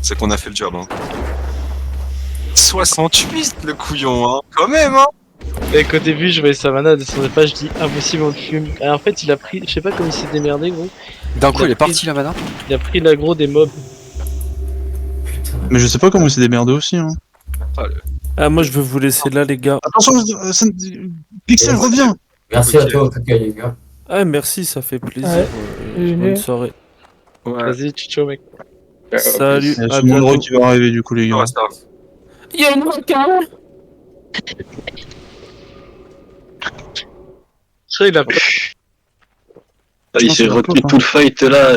Speaker 1: c'est qu'on a fait le job. Hein. 68 le couillon, hein, quand même, hein.
Speaker 2: Et qu'au début, je voyais sa mana descendait pas, je dis impossible, on le fume. Et en fait, il a pris, je sais pas comment il s'est démerdé, gros.
Speaker 4: D'un coup,
Speaker 2: Il a
Speaker 4: il est
Speaker 2: pris-
Speaker 4: parti la mana.
Speaker 2: Il a pris l'aggro des mobs.
Speaker 5: Mais je sais pas comment il s'est démerdé aussi. Hein.
Speaker 10: Ah, moi, je veux vous laisser là, les gars.
Speaker 5: Attention, Pixel revient.
Speaker 6: Merci
Speaker 1: Ok.
Speaker 6: à toi, en tout cas, les gars.
Speaker 10: Ah, merci, ça fait plaisir.
Speaker 3: Ouais.
Speaker 10: Bonne soirée.
Speaker 1: Ouais.
Speaker 2: Vas-y, ciao, mec.
Speaker 10: Salut,
Speaker 5: Il y a
Speaker 10: à
Speaker 5: tout le monde
Speaker 10: bientôt.
Speaker 5: qui va arriver du coup, les gars.
Speaker 1: Ouais, ça va.
Speaker 3: Il y a une requin.
Speaker 2: Ça, il a
Speaker 8: Ah, il s'est retenu tout le fight là.